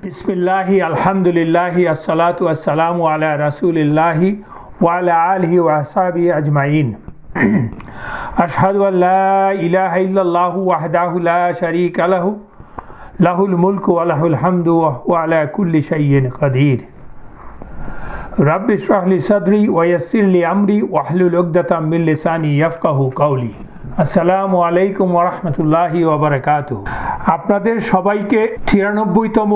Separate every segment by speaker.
Speaker 1: बिस्मिल्लाहि अल्हम्दुलिल्लाहि अस्सलातु वस्सलामु अला रसूलिल्लाहि व अला आलिहि व अस्हाबिहि अजमाइन। अशहदु अल्ला इलाहा इल्लल्लाहु वहदहु ला शरीका लहु लहुल मुल्कु व लहुल हम्दु व हुवा अला कुल्लि शैइन क़दीर। रब्बि इश्रह ली सदरी व यस्सिर ली अमरी वहलुल उक़दतम मिन लिसानी यफ़क़हू क़ौली। আসসালামু আলাইকুম ওয়া রাহমাতুল্লাহি ওয়া বারাকাতুহু। আপনাদের সবাইকে ৯৩তম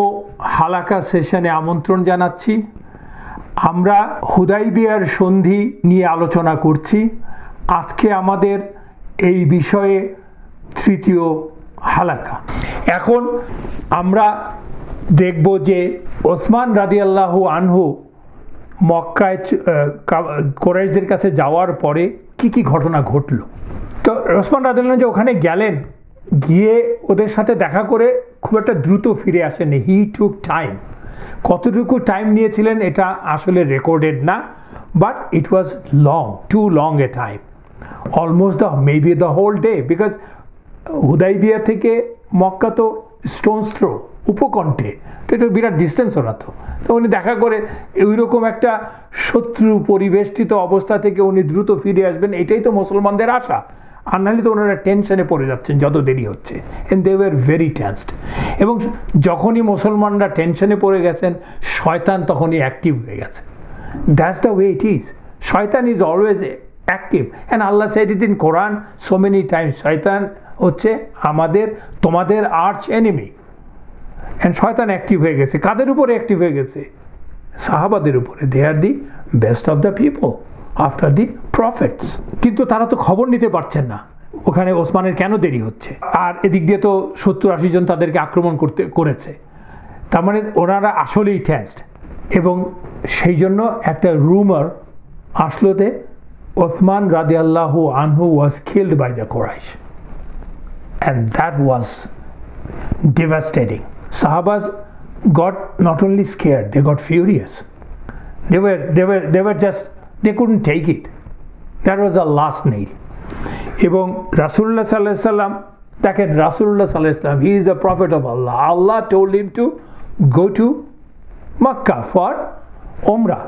Speaker 1: হালাকা সেশনে আমন্ত্রণ জানাচ্ছি। আমরা হুদাইবিয়ার সন্ধি নিয়ে আলোচনা করছি। আজকে আমাদের এই বিষয়ে তৃতীয় হালাকা। এখন আমরা দেখব যে ওসমান রাদিয়াল্লাহু আনহু মক্কায় কুরাইশদের কাছে যাওয়ার পরে কি ঘটনা ঘটলো। তো ওসমান রাদিয়াল্লাহু যে ওখানে গেলেন, গিয়ে ওদের সাথে দেখা করে খুব একটা দ্রুত ফিরে আসেনি। হি টুক টাইম। কতটুকু টাইম নিয়েছিলেন এটা আসলে রেকর্ডেড না, but it was long, too long a time, almost maybe the whole day, because Hudaibiya থেকে মক্কা তো স্টোনস থ্রো, উপকণ্ঠে, তো এটা বিরাট ডিস্টেন্স ওরা। তো উনি দেখা করে ওইরকম একটা শত্রু পরিবেষ্টিত অবস্থা থেকে উনি দ্রুত ফিরে আসবেন, এটাই তো মুসলমানদের আশা। আর নাহলে তো ওনারা টেনশনে পড়ে যাচ্ছেন যত দেরি হচ্ছে। And they were very tensed. এবং যখনই মুসলমানরা টেনশনে পড়ে গেছেন, শয়তান তখনই অ্যাক্টিভ হয়ে গেছে। That's the way it is. Shaitan is always active. And Allah said it in Quran so many times. শয়তান হচ্ছে তোমাদের আর্চ এনিমি। অ্যান্ড শয়তান অ্যাক্টিভ হয়ে গেছে। কাদের উপরে অ্যাক্টিভ হয়ে গেছে? সাহাবাদের উপরে। They are the best of the people after the prophets. কিন্তু তারা তো খবর নিতে পারছেন না ওখানে ওসমানের কেন দেরি হচ্ছে। আর এদিক দিয়ে তো ৭০-৮০ জন তাদেরকে আক্রমণ করেছে। তার মানে ওনারা আসলেই টেন্সড। এবং সেই জন্য একটা রুমার আসলো যে ওসমান রাদিয়াল্লাহু আনহু was killed by the Quraish, and that was devastating. Sahabas got not only scared, they got furious. They were just, they couldn't take it. That was the last nail. এবং রাসূলুল্লাহ সাল্লাল্লাহু আলাইহি সাল্লাম, দেখেন রাসূলুল্লাহ সাল্লাল্লাহু আলাইহি সাল্লাম, he is the prophet of Allah. Allah told him to go to Makkah for Umrah.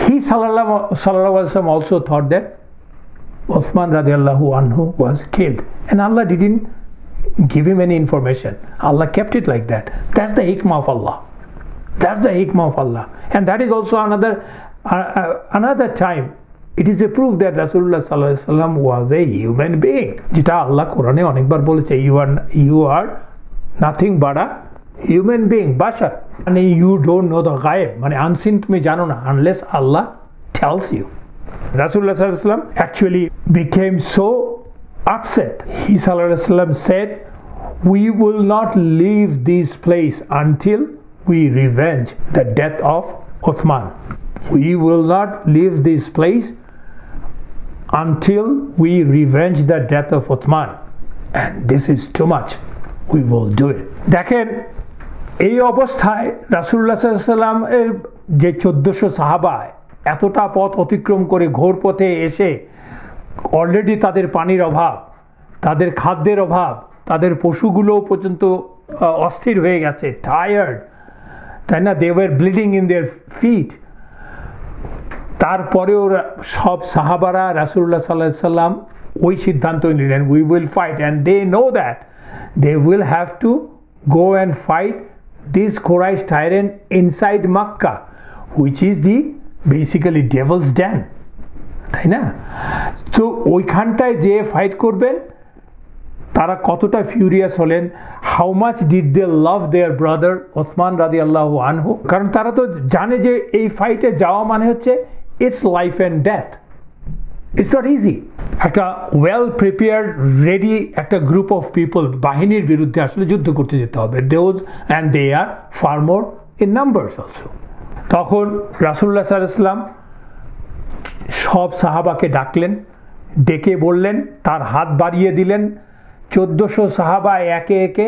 Speaker 1: He sallallahu alaihi wasallam also thought that Uthman radiyallahu anhu was killed, and Allah didn't give him any information. Allah kept it like that. That's the hikmah of Allah. That's the hikmah of Allah. And that is also another time. It is a proof that Rasulullah sallallahu alaihi wasallam was a human being. যেটা আল্লাহ কোরআনে অনেকবার বলেছে, you are nothing but a human being, bashar. মানে you don't know the ghaib, মানে unseen তুমি জানো না unless Allah tells you. Rasulullah sallallahu alaihi wasallam actually became so upset. He sallallahu alaihi wasallam said, we will not leave this place until we revenge the death of Uthman. We will not leave this place until we revenge the death of Uthman, and this is too much. We will do it. দেখেন এই অবস্থায় রাসূলুল্লাহ সাল্লাল্লাহু আলাইহি ওয়াসাল্লাম এর যে ১৪০০ সাহাবা এতটা পথ অতিক্রম করে ঘোর পথে এসে অলরেডি তাদের পানির অভাব, তাদের খাদ্যের অভাব, তাদের পশুগুলো পর্যন্ত অস্থির হয়ে গেছে, টায়ার্ড, তাই না? They were bleeding in their feet. তারপরেও সব সাহাবারা রাসূলুল্লাহ সাল্লাল্লাহু আলাইহি সাল্লাম ওই সিদ্ধান্ত নিলেন, we will fight, and they know that they will have to go and fight this Quraish tyrant inside Mecca, which is the basically devil's den, তাই না? তো ওইখানটায় যে ফাইট করবেন, তারা কতটা ফিউরিয়াস হলেন। How much did they love their brother Osman রাদিয়াল্লাহু আনহু। কারণ তারা তো জানে যে এই ফাইটে যাওয়া মানে হচ্ছে it's life and death. It's not easy. একটা ওয়েল প্রিপেয়ার্ড রেডি একটা গ্রুপ অফ পিপল বাহিনীর বিরুদ্ধে আসলে যুদ্ধ করতে যেতে হবে। Those and they are far more in numbers also. তখন রাসূলুল্লাহ সাল্লাল্লাহু আলাইহি ওয়াসাল্লাম সব সাহাবাকে ডাকলেন, ডেকে বললেন, তার হাত বাড়িয়ে দিলেন। ১৪০০ সাহাবা একে একে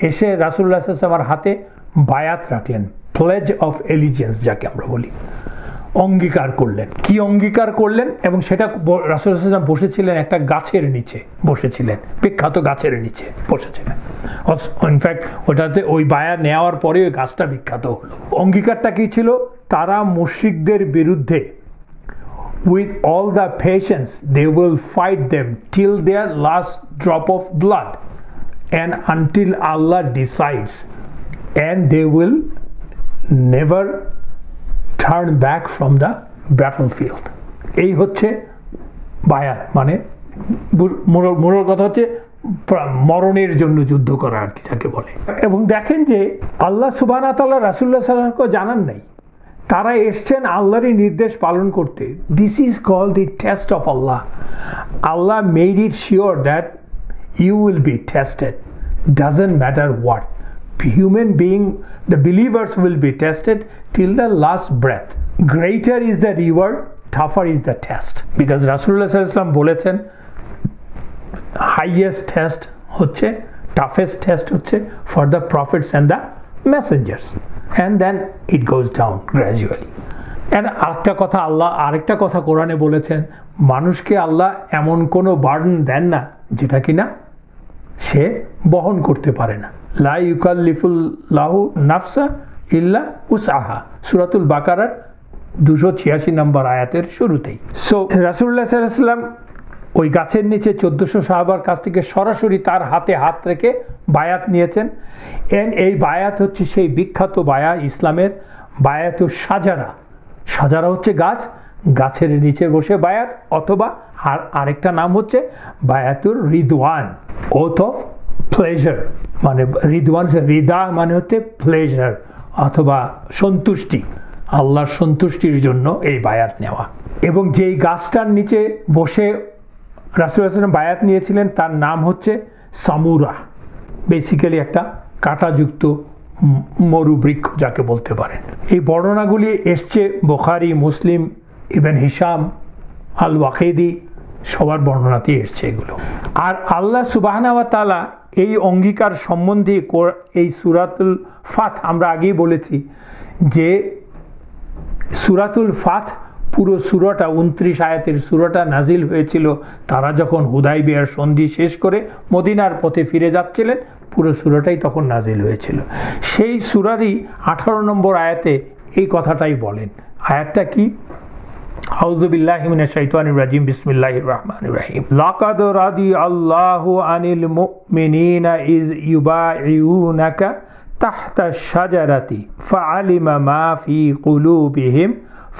Speaker 1: এসে রাসূলুল্লাহ সাল্লাল্লাহু আলাইহি ওয়াসাল্লামের হাতে বায়াত রাখলেন, প্লেজ অফ এলিজিয়েন্স যাকে আমরা বলি। অঙ্গীকার করলেন। কি অঙ্গীকার করলেন? এবং সেটা রাসূলুল্লাহ সাল্লাল্লাহু আলাইহি ওয়াসাল্লাম বসেছিলেন একটা গাছের নিচে, বসেছিলেন বিখ্যাত গাছের নিচে বসেছিলেন। ইনফ্যাক্ট ওটাতে ওই বায়াত নেওয়ার পরে ওই গাছটা বিখ্যাত হলো। অঙ্গীকারটা কি ছিল? তারা মুশরিকদের বিরুদ্ধে with all the patience they will fight them till their last drop of blood and until Allah decides, and they will never turn back from the battlefield. এই হচ্ছে বায়াত, মানে মূল কথা হচ্ছে মরণের জন্য যুদ্ধ করা আর কি যাকে বলে। এবং দেখেন যে আল্লাহ সুবহানাহু ওয়া তাআলা রাসূলুল্লাহ সাল্লাল্লাহু আলাইহি ওয়াসাল্লামকে জানান নাই, তারা এসছেন আল্লাহরই নির্দেশ পালন করতে। This is called the test of Allah. Allah made it sure that you will be tested, doesn't matter what. Human being, the believers will be tested till the last breath. Greater is the reward, tougher is the test. Because Rasulullah sallallahu alaihi wasallam বলেছেন highest test হচ্ছে, toughest test হচ্ছে for the prophets and the messengers, and then it goes down gradually. And আরেকটা কথা কোরআনে বলেছেন, মানুষকে আল্লাহ এমন কোনো বার্ডেন দেন না যেটা কিনা সে বহন করতে পারে না। লা ইউকাল্লিফুল্লাহু নাফসা ইল্লা উসআহা, সূরাতুল বাকারার 286 নম্বর আয়াতের শুরুতেই। সো রাসূলুল্লাহ সাল্লাল্লাহু আলাইহি ওয়াসাল্লাম ওই গাছের নিচে 1400 সাহাবার কাছ থেকে সরাসরি তার হাতে হাত রেখে বায়াত নিয়েছেন। এই বায়াত হচ্ছে সেই বিখ্যাত ইসলামের বায়াতুশ সাজারা। সাজারা হচ্ছে গাছ, গাছের নিচে বসে বায়াত, অথবা আরেকটা নাম হচ্ছে বায়াতুর রিদওয়ান, ওথ অফ প্লেজার। মানে রিদওয়ান, রিদা মানে হচ্ছে প্লেজার অথবা সন্তুষ্টি, আল্লাহর সন্তুষ্টির জন্য এই বায়াত নেওয়া। এবং যেই গাছটার নিচে বসে রাসূলুল্লাহ সাল্লাল্লাহু আলাইহি ওয়াসাল্লাম বায়াত নিয়েছিলেন তার নাম হচ্ছে সামুরা, বেসিক্যালি একটা কাঁটাযুক্ত মরুবৃক্ষ যাকে বলতে পারেন। এই বর্ণনাগুলি এসছে বুখারী, মুসলিম, ইবনে হিশাম, আল ওয়াকিদি সবার বর্ণনাতে এসছে এগুলো। আর আল্লাহ সুবহানাহু ওয়া তাআলা এই অঙ্গীকার সম্বন্ধে এই সূরাতুল ফাত, আমরা আগেই বলেছি যে সূরাতুল ফাত পুরো সূরাটা 29 আয়াতের সূরাটা নাজিল হয়েছিল তারা যখন হুদাইবিয়ার সন্ধি শেষ করে মদিনার পথে ফিরে যাচ্ছিলেন, পুরো সূরাটাই তখন নাজিল হয়েছিল। সেই সূরারই 18 নম্বর আয়াতে এই কথাটাই বলেন। আয়াতটা কি? আউযু বিল্লাহি মিনাশ শাইতানির রাজিম, বিসমিল্লাহির রহমানির রহিম। লাকাদ রাদিয়াল্লাহু আনিল মুমিনিনা ইয ইউবাইউনাকা তাহতা শাজারাতি ফাআলিমা মা ফি কুলুবিহিম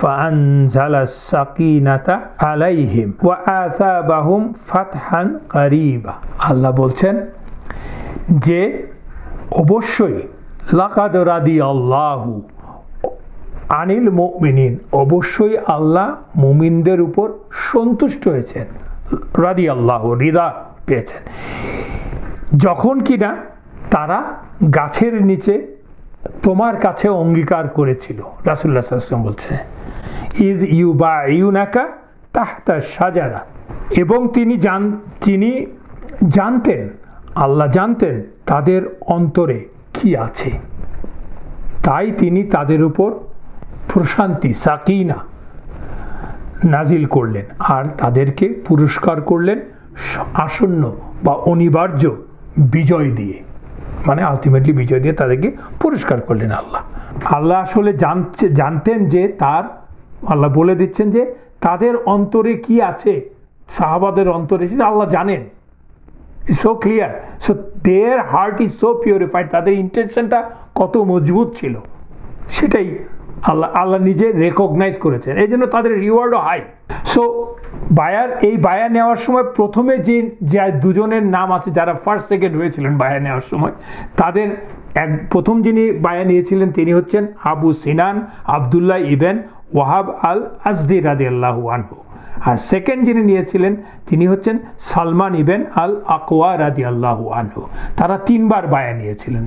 Speaker 1: ফাআনজালাস সাকিনাতা আলাইহিম ওয়া আসাবাহুম ফাতহান কারীবা। আল্লাহ বলছেন যে অবশ্যই লাকাদ রাদিয়াল্লাহু আনিল মুমিনিন, অবশ্যই আল্লাহ মুমিনদের উপর সন্তুষ্ট হয়েছেন। রাদিয়াল্লাহু, রিদা পেয়েছেন, যখন কিনা তারা গাছের নিচে তোমার কাছে অঙ্গীকার করেছিল। রাসূলুল্লাহ সাল্লাল্লাহু আলাইহি ওয়াসাল্লাম বলছে ইয ইউবাইউনাকা তাহতা শাজারা, এবং তিনি জানতেন, আল্লাহ জানতেন তাদের অন্তরে কি আছে, তাই তিনি তাদের উপর প্রশান্তি সাকিনা নাজিল করলেন আর তাদেরকে পুরস্কার করলেন আসন্ন বা অনিবার্য বিজয় দিয়ে, মানে আলটিমেটলি বিজয় দিয়ে তাদেরকে পুরস্কার করলেন আল্লাহ আসলে জানতেন যে আল্লাহ বলে দিচ্ছেন যে তাদের অন্তরে কি আছে, সাহাবাদের অন্তরে আল্লাহ জানেন। So clear, so their heart is so purified, তাদের ইন্টেনশনটা কত মজবুত ছিল সেটাই আল্লাহ নিজে রেকগনাইজ করেছেন, এই জন্য তাদের রিওয়ার্ডও হাই। সো এই বায়া নেওয়ার সময় প্রথমে যে দুজনের নাম আছে যারা ফার্স্ট সেকেন্ড হয়েছিলেন বায়া নেওয়ার সময়, তাদের প্রথম যিনি বায়া নিয়েছিলেন তিনি হচ্ছেন আবু সিনান আবদুল্লাহ ইবেন ওয়াহাব আল আজদি রাদিয়াল্লাহু আনহু, আর সেকেন্ড যিনি নিয়েছিলেন তিনি হচ্ছেন সালমান ইবেন আল আকওয়া রাদিয়াল্লাহু আনহু। তারা 3 বার বায়া নিয়েছিলেন,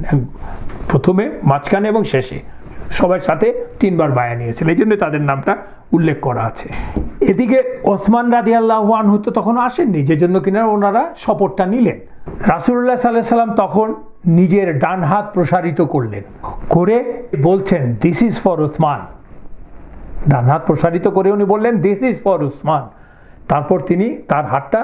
Speaker 1: প্রথমে, মাঝখানে এবং শেষে, সবার সাথে 3 বার বায়া নিয়েছিলেন, এই জন্য তাদের নামটা উল্লেখ করা আছে। এদিকে ওসমান রাদিয়াল্লাহু আনহু তো তখন আসেননি, যে জন্য কিনা ওনারা শপথটা নিলেন। রাসূলুল্লাহ সাল্লাল্লাহু আলাইহি ওয়াসাল্লাম তখন নিজের ডান হাত প্রসারিত করলেন, করে বলছেন দিস ইজ ফর ওসমান, ডান হাত প্রসারিত করে উনি বললেন দিস ইজ ফর উসমান। তারপর তিনি তার হাতটা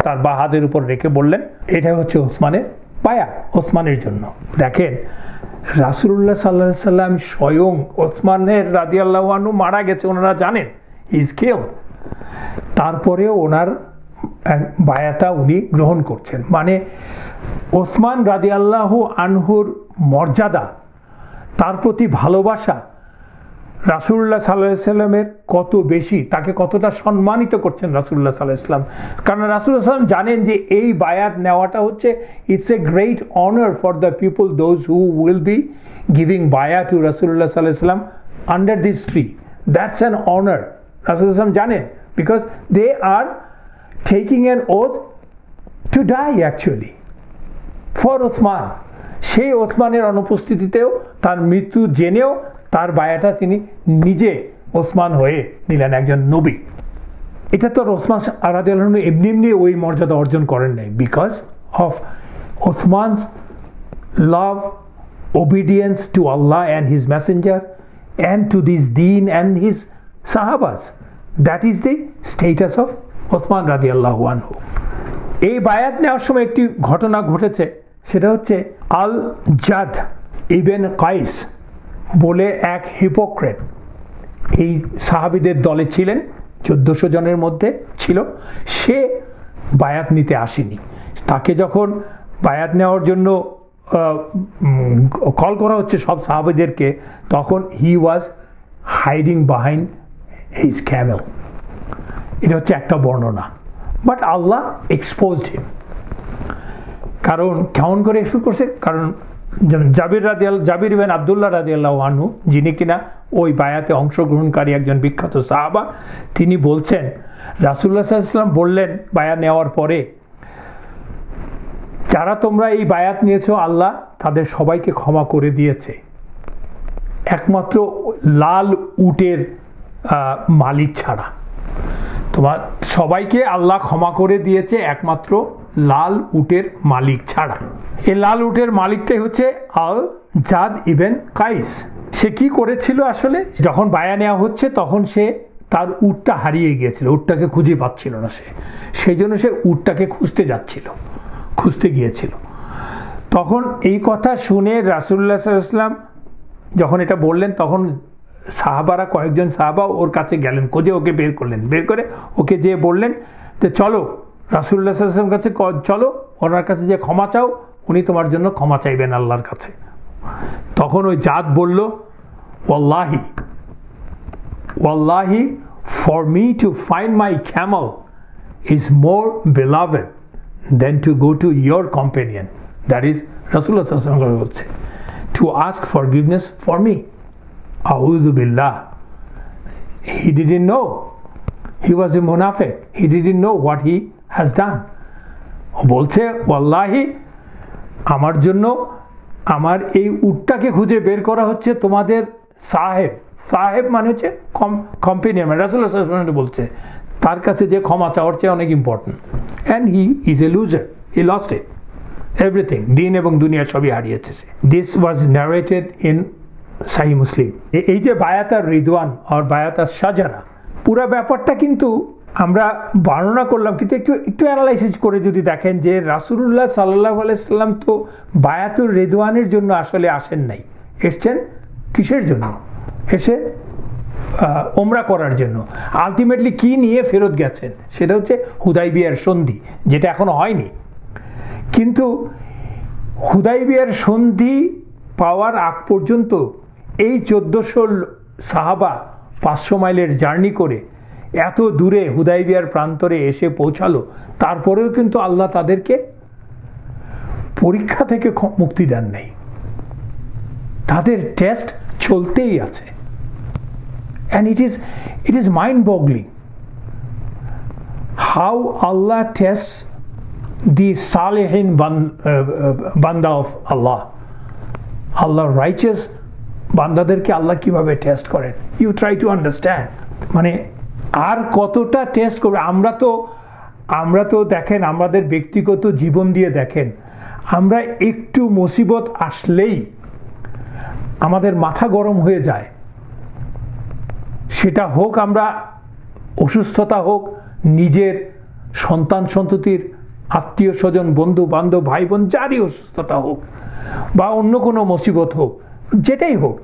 Speaker 1: তার বাঁ হাতের উপর রেখে বললেন এটা হচ্ছে ওসমানের বায়া, ওসমানের জন্য। দেখেন রাসূলুল্লাহ সাল্লাল্লাহু আলাইহি সাল্লাম স্বয়ং ওসমানের রাদিয়াল্লাহু আনহু মারা গেছে, ওনারা জানেন ইজ কিল্ড, তারপরেও ওনার বায়াটা উনি গ্রহণ করছেন। মানে ওসমান রাদিয়াল্লাহু আনহুর মর্যাদা, তার প্রতি ভালোবাসা রাসূলুল্লাহ সাল্লাল্লাহু আলাইহি সাল্লামের কত বেশি, তাকে কতটা সম্মানিত করছেন রাসূলুল্লাহ সাল্লাল্লাহু আলাইহি সাল্লাম। কারণ রাসূলুল্লাহ সাল্লাল্লাহু আলাইহি সাল্লাম জানেন যে এই বায়াত নেওয়াটা হচ্ছে it's a great honour for the people those who will be giving bayat to Rasulullah সাল্লাল্লাহু আলাইহি sallam under this tree. That's an honour. Rasulullah সাল্লাল্লাহু আলাইহি সাল্লাম জানেন because they are taking an oath to die actually for Osman. সেই ওসমানের অনুপস্থিতিতেও, তার মৃত্যু জেনেও তার বায়াটা তিনি নিজে ওসমান হয়ে নিলেন, একজন নবী। এটা তো ওসমান রাদিয়াল্লাহু আনহু এমনি এমনি ওই মর্যাদা অর্জন করেন নাই, because of Osman's love, obedience to Allah and his messenger and to this deen and his sahabas. That is the status of Osman রাদিয়াল্লাহু আনহু। এই বায়াত নেওয়ার সময় একটি ঘটনা ঘটেছে, সেটা হচ্ছে আল জাদ ইবনে কাইস বলে এক হিপোক্রেট এই সাহাবীদের দলে ছিলেন, 1400 জনের মধ্যে ছিল। সে বায়াত নিতে আসেনি। তাকে যখন বায়াত নেওয়ার জন্য কল করা হচ্ছে সব সাহাবীদেরকে, তখন হি ওয়াজ হাইডিং বিহাইন্ড হিজ ক্যামেল। এটা হচ্ছে একটা বর্ণনা, বাট আল্লাহ এক্সপোজড হিম। কারণ কেমন করে এক্সপোজ করছে? কারণ জাবির ইবনে আব্দুল্লাহ রাদিয়াল্লাহু আনহু, যিনি কিনা ওই বায়াতে অংশগ্রহণকারী একজন বিখ্যাত সাহাবা, তিনি বলছেন রাসূলুল্লাহ সাল্লাল্লাহু আলাইহি ওয়াসাল্লাম বললেন বায়াত নেওয়ার পরে, যারা তোমরা এই বায়াত নিয়েছো আল্লাহ তাদের সবাইকে ক্ষমা করে দিয়েছে, একমাত্র লাল উটের মালিক ছাড়া। তোমার সবাইকে আল্লাহ ক্ষমা করে দিয়েছে একমাত্র লাল উটের মালিক ছাড়া। এই লাল উটের মালিকটাই হচ্ছে আল জাদ ইবনে কাইস। সে কি করেছিল আসলে? যখন বায়া নেওয়া হচ্ছে তখন সে তার উটটা হারিয়ে গিয়েছিল, উটটাকে খুঁজে পাচ্ছিল না সে, সেই জন্য সে উটটাকে খুঁজতে গিয়েছিল। তখন এই কথা শুনে রাসূলুল্লাহ সাল্লাল্লাহু আলাইহি ওয়াসাল্লাম যখন এটা বললেন, তখন সাহাবারা, কয়েকজন সাহাবা ওর কাছে গেলেন, খোঁজে ওকে বের করলেন। বের করে ওকে যেয়ে বললেন যে চলো রাসূলুল্লাহ সাল্লাল্লাহু আলাইহি ওয়াসাল্লামের কাছে, চলো ওনার কাছে যে ক্ষমা চাও, উনি তোমার জন্য ক্ষমা চাইবেন আল্লাহর কাছে। তখন ওই জাত বলল ওয়াল্লাহি for me to find my camel is more beloved than to go to your companion, that is Rasulullah সাল্লাল্লাহু আলাইহি ওয়াসাল্লাম বলছে, to ask forgiveness for me. A'udhu billah. He didn't know. He was a munafiq. He didn't know what he has done. বলছে ওয়াল্লাহি আমার জন্য আমার এই উটটাকে খুঁজে বের করা হচ্ছে তোমাদের সাহেব মানে হচ্ছে কম্পেনিয়ন। রাসূলুল্লাহ সাল্লাল্লাহু আলাইহি ওয়াসাল্লাম বলছে তার কাছে যে ক্ষমা চাওয়ার চেয়ে অনেক important, and he is A loser, he lost it everything, দিন এবং দুনিয়া সবই হারিয়েছে সে। দিস ওয়াজ ন্যারেটেড ইন সাহিহ মুসলিম। এই যে বায়াত আর রিদওয়ান আর বায়াত আর শাজারা, পুরো ব্যাপারটা কিন্তু আমরা বর্ণনা করলাম, কিন্তু একটু অ্যানালাইসিস করে যদি দেখেন যে রাসূলুল্লাহ সাল্লাল্লাহু আলাইহি সাল্লাম তো বায়াতুর রিদওয়ানের জন্য আসলে আসেন নাই, এসছেন কিসের জন্য? এসে ওমরা করার জন্য। আলটিমেটলি কি নিয়ে ফেরত গেছেন সেটা হচ্ছে হুদাইবিয়ার সন্ধি, যেটা এখনো হয়নি। কিন্তু হুদাইবিয়ার সন্ধি পাওয়ার আগ পর্যন্ত এই 1400 সাহাবা 500 মাইলের জার্নি করে এত দূরে হুদাইবিয়ার প্রান্তরে এসে পৌঁছালো, তারপরেও কিন্তু আল্লাহ তাদেরকে পরীক্ষা থেকে মুক্তি দেন নাই। তাদের টেস্ট চলতেই আছে। And it is mind-boggling how Allah tests the Salihin banda of Allah. Allah righteous বান্দাদেরকে আল্লাহ কিভাবে টেস্ট করেন, you try to understand। মানে আর কতটা টেস্ট করবে? আমরা তো দেখেন আমাদের ব্যক্তিগত জীবন দিয়ে দেখেন, আমরা একটু মুসিবত আসলেই আমাদের মাথা গরম হয়ে যায়। সেটা হোক আমরা অসুস্থতা হোক, নিজের সন্তান সন্ততির আত্মীয় স্বজন বন্ধু বান্ধব ভাই বোন যারই অসুস্থতা হোক বা অন্য কোনো মুসিবত হোক, যেটাই হোক,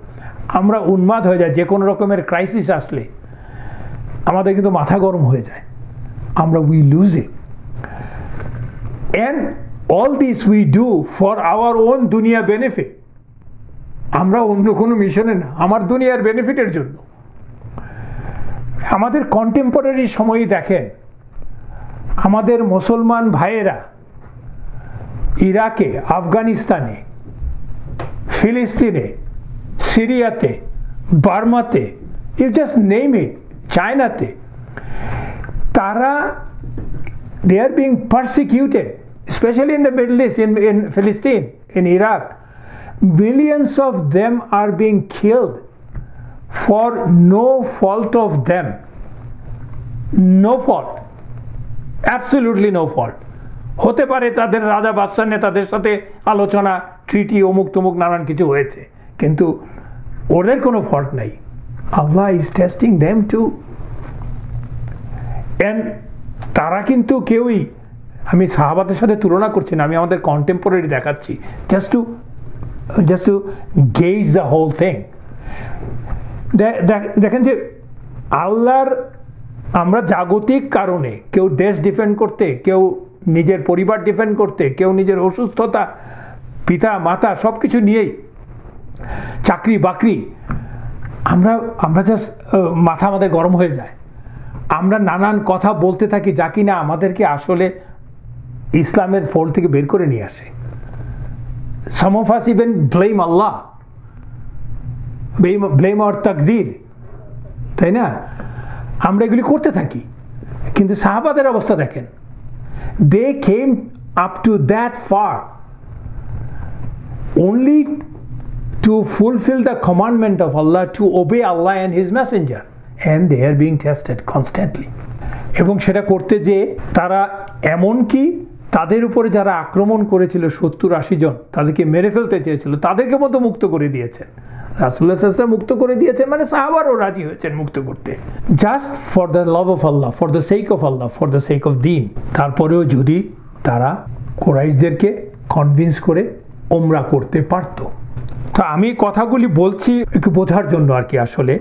Speaker 1: আমরা উন্মাদ হয়ে যাই। যে কোনো রকমের ক্রাইসিস আসলে আমাদের কিন্তু মাথা গরম হয়ে যায়, আমরা we lose it. And all this we do for our own দুনিয়া বেনিফিট। আমরা অন্য কোনো মিশনে না, আমার দুনিয়ার বেনিফিটের জন্য। আমাদের কন্টেম্পোরারি সময়ে দেখেন, আমাদের মুসলমান ভাইয়েরা ইরাকে, আফগানিস্তানে, ফিলিস্তিনে, সিরিয়াতে, বার্মাতে, ইউ জাস্ট নেম ইট, চায়নাতে, তারা they are being persecuted, especially in the Middle East, in Palestine, in Iraq. Millions of them are being killed for no fault of them. No fault. Absolutely no fault. হতে পারে তাদের রাজা বাদশাহ নেতাদের সাথে আলোচনা, ট্রিটি, অমুক তমুক নানান কিছু হয়েছে, কিন্তু ওদের কোনো ফল্ট নাই। Allah is testing them too. And তারা কিন্তু কেউই, আমি সাহাবাদের সাথে তুলনা করছি না, আমি আমাদের কন্টেম্পোরারি দেখাচ্ছি, just to gauge the whole thing. দেখেন যে আল্লাহর, আমরা জাগতিক কারণে, কেউ দেশ ডিফেন্ড করতে, কেউ নিজের পরিবার ডিফেন্ড করতে, কেউ নিজের অসুস্থতা, পিতা মাতা সব কিছু নিয়েই, চাকরি বাকরি, আমরা জাস্ট মাথা আমাদের গরম হয়ে যায়। আমরা নানান কথা বলতে থাকি যা কিনা আমাদেরকে আসলে ইসলামের ফোল্ড থেকে বের করে নিয়ে আসে। Some of us even blame Allah, blame our takdir, তাই না? আমরা এগুলি করতে থাকি, কিন্তু সাহাবাদের অবস্থা দেখেন, they came up to that far only to fulfill the commandment of Allah, to obey Allah and His Messenger, and they are being tested constantly. এবং সেটা করতে যে তারা এমনকি তাদের উপরে যারা আক্রমণ করেছিল 70-80 জন, তাদেরকে মেরে ফেলতে চেয়েছিল, তাদেরকে মতো মুক্ত করে দিয়েছেন। রাসূলুল্লাহ সাল্লাল্লাহু আলাইহি ওয়াসাল্লাম মুক্ত করে দিয়েছেন, মানে সাহাবারও রাজি হয়েছেন মুক্ত করতে, just for the love of Allah, for the sake of Allah, for the sake of দ্বীন। তারপরেও যদি তারা কুরাইশদেরকে কনভিন্স করে ওমরা করতে পারত। তো আমি কথাগুলি বলছি একটু বোঝার জন্য আর কি। আসলে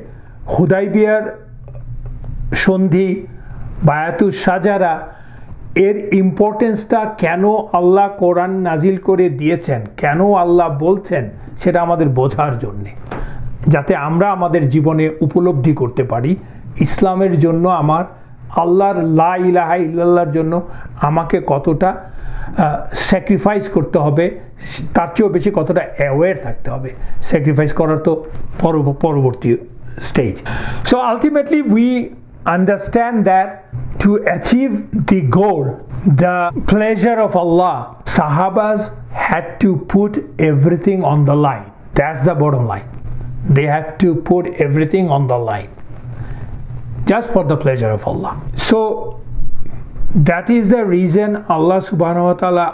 Speaker 1: হুদাইবিয়ার সন্ধি, বায়াতুশ শাজারা, এর ইম্পর্টেন্সটা কেন আল্লাহ কোরআন নাজিল করে দিয়েছেন, কেন আল্লাহ বলছেন, সেটা আমাদের বোঝার জন্যে, যাতে আমরা আমাদের জীবনে উপলব্ধি করতে পারি ইসলামের জন্য আমার, আল্লাহর লা ইলাহা ইল্লাল্লাহর জন্য আমাকে কতটা স্যাক্রিফাইস করতে হবে, তার চেয়েও বেশি কতটা অ্যাওয়্যার থাকতে হবে। স্যাক্রিফাইস করার তো পরবর্তী stage. So ultimately we understand that to achieve the goal, the pleasure of Allah, Sahabas had to put everything on the line. That's the bottom line. They had to put everything on the line just for the pleasure of Allah. So that is the reason Allah subhanahu wa ta'ala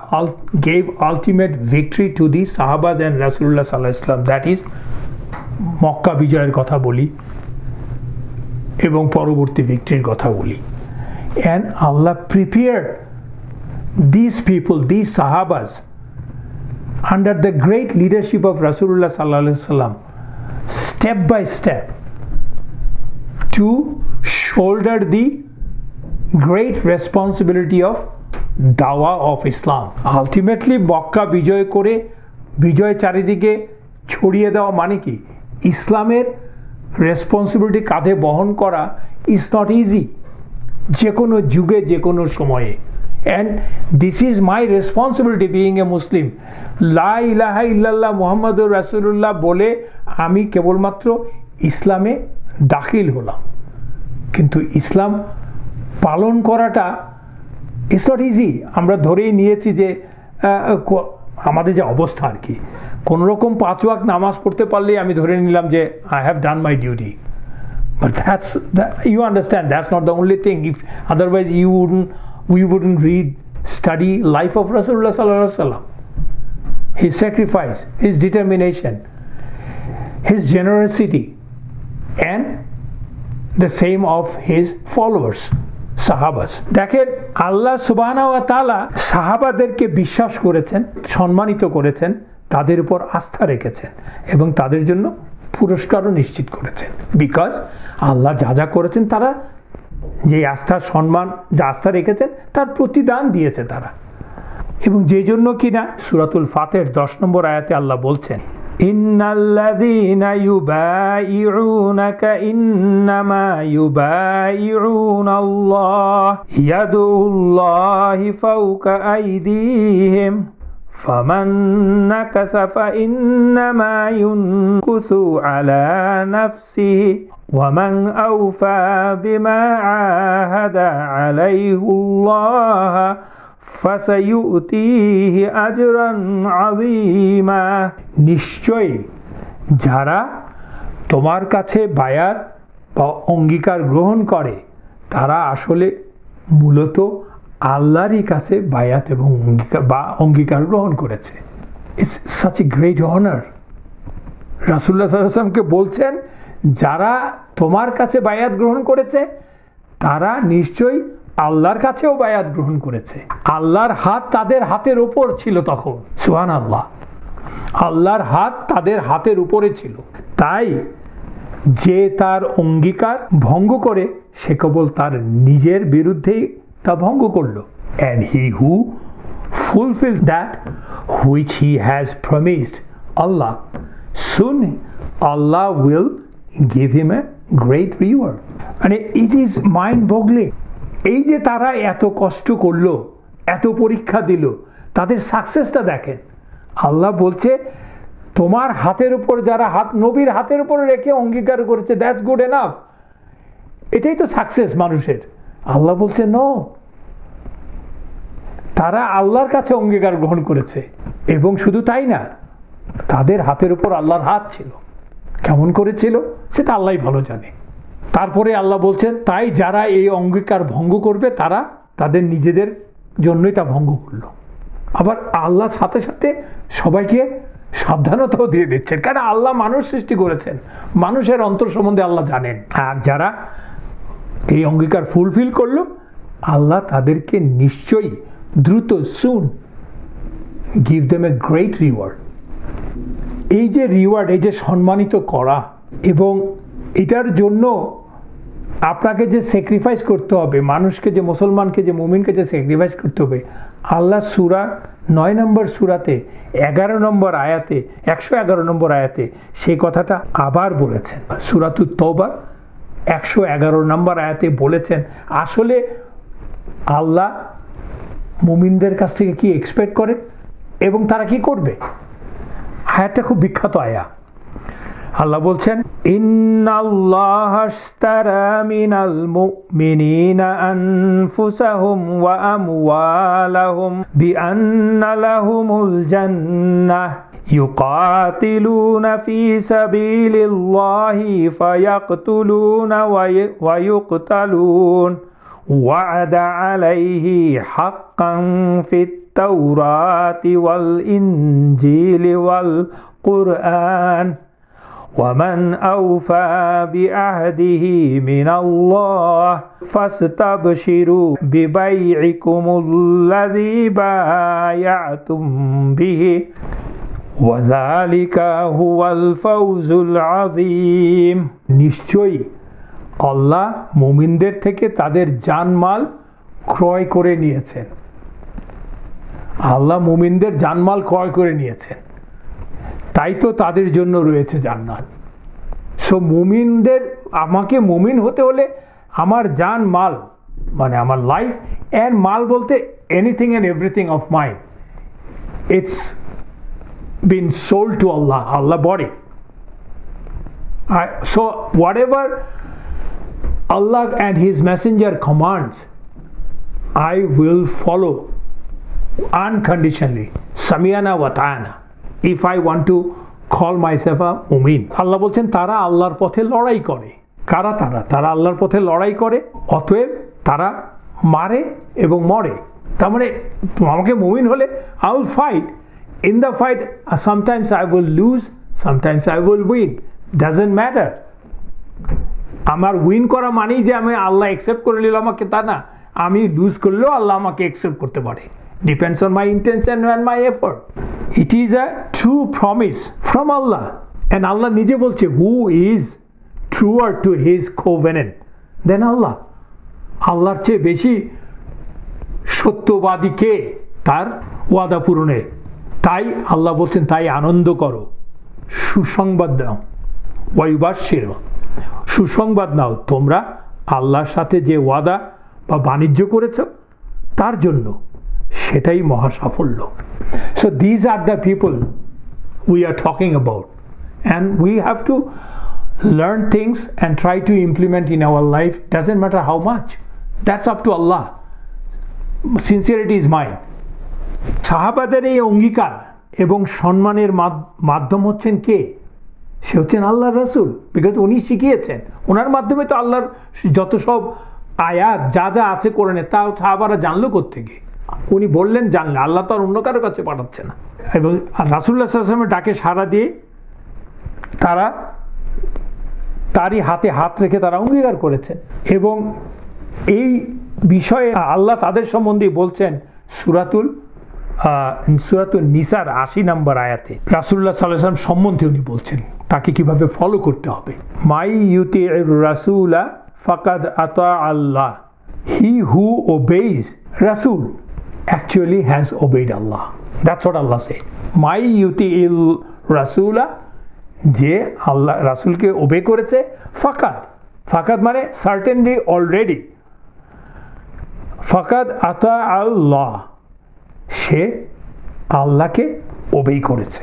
Speaker 1: gave ultimate victory to the Sahabas and Rasulullah sallallahu alaihi wasallam. That is Mecca বিজয়ের কথা বলি এবং পরবর্তী ভিক্টরির কথা বলি। And Allah prepared these people, these Sahabas, under the great leadership of Rasulullah sallallahu alaihi wasallam, step by step, to shoulder the great responsibility of Dawah of Islam. Ultimately Mecca বিজয় করে, বিজয় চারিদিকে ছড়িয়ে দেওয়া মানে কি, ইসলামের রেসপন্সিবিলিটি কাঁধে বহন করা ইজ নট ইজি, যে কোনো যুগে, যে কোনো সময়ে। And this is my responsibility being a Muslim. লা ইলাহা ইল্লাল্লাহ মুহাম্মাদুর রাসূলুল্লাহ বলে আমি কেবলমাত্র ইসলামে দাখিল হলাম, কিন্তু ইসলাম পালন করাটা ইটস নট ইজি। আমরা ধরেই নিয়েছি যে আমাদের যে অবস্থা আর কি, কোনো রকম 5 ওয়াক্ত নামাজ পড়তে পারলেই আমি ধরে নিলাম যে I have done my duty. But you understand, that's not the only thing. If otherwise we wouldn't study life of Rasulullah sallallahu alaihi wasallam. His sacrifice, his determination, his generosity, and the same of his followers, সাহাবাস। দেখেন আল্লাহ সুবহানাহু ওয়া তাআলা সাহাবাদেরকে বিশ্বাস করেছেন, সম্মানিত করেছেন, তাদের উপর আস্থা রেখেছেন এবং তাদের জন্য পুরস্কারও নিশ্চিত করেছেন। বিকজ আল্লাহ যা যা করেছেন, তারা যে আস্থার সম্মান, যা আস্থা রেখেছেন তার প্রতিদান দিয়েছে তারা। এবং যে জন্য কিনা সূরাতুল ফাতির 10 নম্বর আয়াতে আল্লাহ বলছেন, ইন্নাল্লাযীনা ইউবাইউনাকা ইন্নামা ইউবাইউনাল্লাহ ইয়াদুল্লাহি ফাওকা আইদিহিম ফামান নাকাসা ফাইন্নামা ইউনকুসু আলা নাফসিহি ওয়ামান আওফা বিমা আহাদা আলাইহুল্লাহ ফাসায়ুতিহি আজরান আযীমা। নিশ্চয়ই যারা তোমার কাছে বায়াত বা অঙ্গীকার গ্রহণ করে তারা আসলে মূলত আল্লাহরই কাছে বায়াত এবং অঙ্গীকার গ্রহণ করেছে। It's such a great honour. Rasulullah সাল্লাল্লাহু আলাইহি ওয়াসাল্লামকে বলছেন, যারা তোমার কাছে বায়াত গ্রহণ করেছে তারা নিশ্চয়ই আল্লাহর কাছেও বায়াত গ্রহণ করেছে। আল্লাহর হাত তাদের হাতের উপর ছিল তখন। সুবহানাল্লাহ, আল্লাহর হাত তাদের হাতের উপরে ছিল। তাই যে তার অঙ্গীকার ভঙ্গ করে সে কেবল তার নিজের বিরুদ্ধেই তা ভঙ্গ করলো। And he who fulfills that which he has promised Allah, soon Allah will give him a great reward. And it is mind-boggling. এই যে তারা এত কষ্ট করলো, এত পরীক্ষা দিল, তাদের সাকসেসটা দেখেন। আল্লাহ বলছে, তোমার হাতের উপর যারা নবীর হাতের উপর রেখে অঙ্গীকার করেছে, দ্যাটস গুড এনাফ। এটাই তো সাকসেস মানুষের। আল্লাহ বলছে নো, তারা আল্লাহর কাছে অঙ্গীকার গ্রহণ করেছে। এবং শুধু তাই না, তাদের হাতের উপর আল্লাহর হাত ছিল। কেমন করেছিল সেটা আল্লাহই ভালো জানে। তারপরে আল্লাহ বলছেন, তাই যারা এই অঙ্গীকার ভঙ্গ করবে তারা তাদের নিজেদের জন্যই তা ভঙ্গ করলো। আবার আল্লাহ সাথে সাথে সবাইকে সাবধানতাও দিয়ে দিচ্ছেন, কারণ আল্লাহ মানুষ সৃষ্টি করেছেন, মানুষের অন্তর সম্বন্ধে আল্লাহ জানেন। আর যারা এই অঙ্গীকার ফুলফিল করলো, আল্লাহ তাদেরকে নিশ্চয়ই দ্রুত soon give them a great reward. এই যে রিওয়ার্ড, এই যে সম্মানিত করা, এবং এটার জন্য আপনাকে যে স্যাক্রিফাইস করতে হবে, মানুষকে, যে মুসলমানকে, যে মুমিনকে যে স্যাক্রিফাইস করতে হবে, আল্লাহ সূরা 9 নম্বর সূরাতে 11 নম্বর আয়াতে, 111 নম্বর আয়াতে সেই কথাটা আবার বলেছেন। সূরাতুত তাওবা 111 নম্বর আয়াতে বলেছেন আসলে আল্লাহ মুমিনদের কাছ থেকে কি এক্সপেক্ট করেন এবং তারা কি করবে। আয়াতটা খুব বিখ্যাত আয়া। আল্লাহ বলছেন, ইন্নাল্লাহা আশতারা মিনাল মুমিনিনা আনফুসাহুম ওয়া আমওয়ালাহুম বিআন্না লাহুমুল জান্নাহ ইউকাতিলুনা ফি সাবিলিল্লাহি ফায়াকতুলুনা ওয়া ইউকতালুন ওয়া'দা আলাইহি হাক্কান ফিত তাওরাতি ওয়াল ইনজিলি ওয়াল কুরআন ومن أوفى بعهده من الله فاستبشروا ببيعكم الذي بايعتم به وذلك هو الفوز العظيم। নিশ্চয়ই আল্লাহ মুমিনদের থেকে তাদের জানমাল ক্রয় করে নিয়েছেন। আল্লাহ মুমিনদের জানমাল ক্রয় করে নিয়েছেন, তাই তো তাদের জন্য রয়েছে জান্নাত। সো মুমিনদের, আমাকে মুমিন হতে হলে আমার জান মাল, মানে আমার লাইফ অ্যান্ড মাল বলতে anything and everything of mind, it's been sold to Allah. Allah body. So whatever Allah and his messenger commands, I will follow unconditionally, সামিয়ানা ওয়া তা'আনা, if I want to call myself a মুমিন। আল্লাহ বলছেন তারা আল্লাহর পথে লড়াই করে। কারা তারা? তারা আল্লাহর পথে লড়াই করে, অতএব তারা মারে এবং মরে। তার মানে আমাকে মুমিন হলে I will fight. In the fight sometimes I will lose, sometimes I will win, doesn't matter. আমার উইন করা মানেই যে আমি আল্লাহ অ্যাকসেপ্ট করে নিল আমাকে, তা না। আমি লুজ করলেও আল্লাহ আমাকে অ্যাকসেপ্ট করতে পারে। Depends on my intention and my effort. It is a true promise from Allah. And Allah নিজে বলছে, who is truer to his covenant than Allah. আল্লাহর চেয়ে বেশি সত্যবাদী কে তার ওয়াদা পূরণে? তাই আল্লাহ বলছেন, তাই আনন্দ করো, সুসংবাদ দাও, ওয়াইবাশশির, সুসংবাদ নাও তোমরা আল্লাহর সাথে যে ওয়াদা বা বাণিজ্য করেছ তার জন্য, সেটাই মহা সাফল্য। So these are the people we are talking about, and we have two learn things and try to implement in our life. Doesn't matter how much, that's up to Allah. Sincerity is mine. সাহাবাদের এই অঙ্গীকার এবং সম্মানের মাধ্যম হচ্ছেন কে? সে হচ্ছেন আল্লাহর রাসূল, বিকজ উনি শিখিয়েছেন। ওনার মাধ্যমে তো আল্লাহর যত সব আয়াত যা যা আছে কোরআনে, তা সাহাবারা জানলো কোত্থেকে? উনি বললেন, জানলে। আল্লাহ তো আর অন্য কারো কাছে পাঠাচ্ছে না। এবং রাসূলুল্লাহ সাল্লাল্লাহু আলাইহি ওয়াসাল্লামের ডাকে সাড়া দিয়ে তারা তারই হাতে হাত রেখে তারা অঙ্গীকার করেছেন। এবং এই বিষয়ে আল্লাহ তাদের সম্বন্ধে বলছেন সূরাতুল নিসার ৮০ নম্বর আয়াতে। রাসূলুল্লাহ সাল্লাল্লাহু আলাইহি ওয়াসাল্লাম সম্বন্ধে উনি বলছেন তাকে কিভাবে ফলো করতে হবে। মাই ইউতিউর রাসূলা ফাকাদ আতা আল্লাহ, হি হু ওবেইজ রাসূল actually has obeyed Allah. That's what Allah said. মাই ইউতিউর রাসূলা, যে আল্লাহ রাসূলকে ওবে করেছে, ফাকাদ, ফাকাদ মানে সার্টেনলি, অলরেডি, ফাকাদ আতা আল্লাহ, সে আল্লাহকে ওবে করেছে।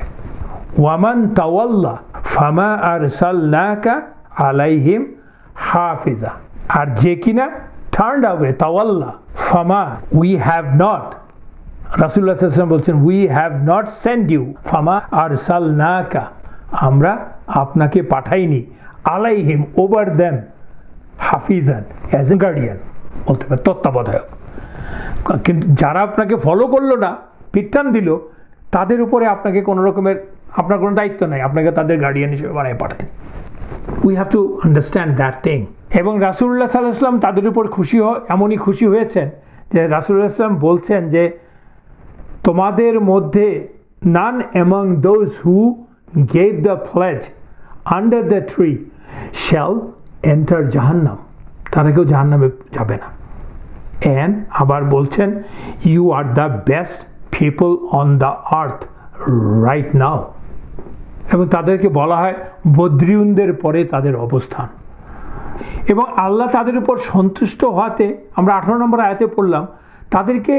Speaker 1: ওয়ামান তাওয়াল্লা ফামা আরসালনাকা আলাইহিম হাফিজা, আর যে কিনা টার্নড অ্যাওয়ে, তাওয়াল্লা, ফামা, উই হ্যাভ নট, রাসূলুল্লাহ সাল্লাল্লাহু আলাইহি ওয়াসাল্লাম বলছেন, we have not send you, ফামা আরসালনাকা, আমরা আপনাকে পাঠাইনি, আলাইহিম, ওভার দেম, হাফিজান, অ্যাজ এ গার্ডিয়ান, বলতে পারে তত্ত্বাবধায়ক। কিন্তু যারা আপনাকে ফলো করলো না, পিত্তান দিল, তাদের উপরে আপনাকে কোনো রকমের, আপনার কোনো দায়িত্ব নাই, আপনাকে তাদের গার্ডিয়ান হিসেবে বানায় পাঠান। We have to understand that thing. এবং রাসূলুল্লাহ সাল্লাল্লাহু আলাইহি ওয়াসাল্লাম তাদের উপর এমনই খুশি হয়েছেন যে রাসূলুল্লাহ সাল্লাল্লাহু আলাইহি ওয়াসাল্লাম বলছেন যে, তোমাদের মধ্যে none among those who gave the pledge under the tree shall enter Jahannam, তারা কেউ জাহান্নামে যাবে না। And আবার বলছেন, you are the best people on the earth right now, এবং তাদেরকে বলা হয় বদরিউনদের পরে তাদের অবস্থান। এবং আল্লাহ তাদের উপর সন্তুষ্ট হওয়াতে, আমরা 18 নম্বর আয়াতে পড়লাম, তাদেরকে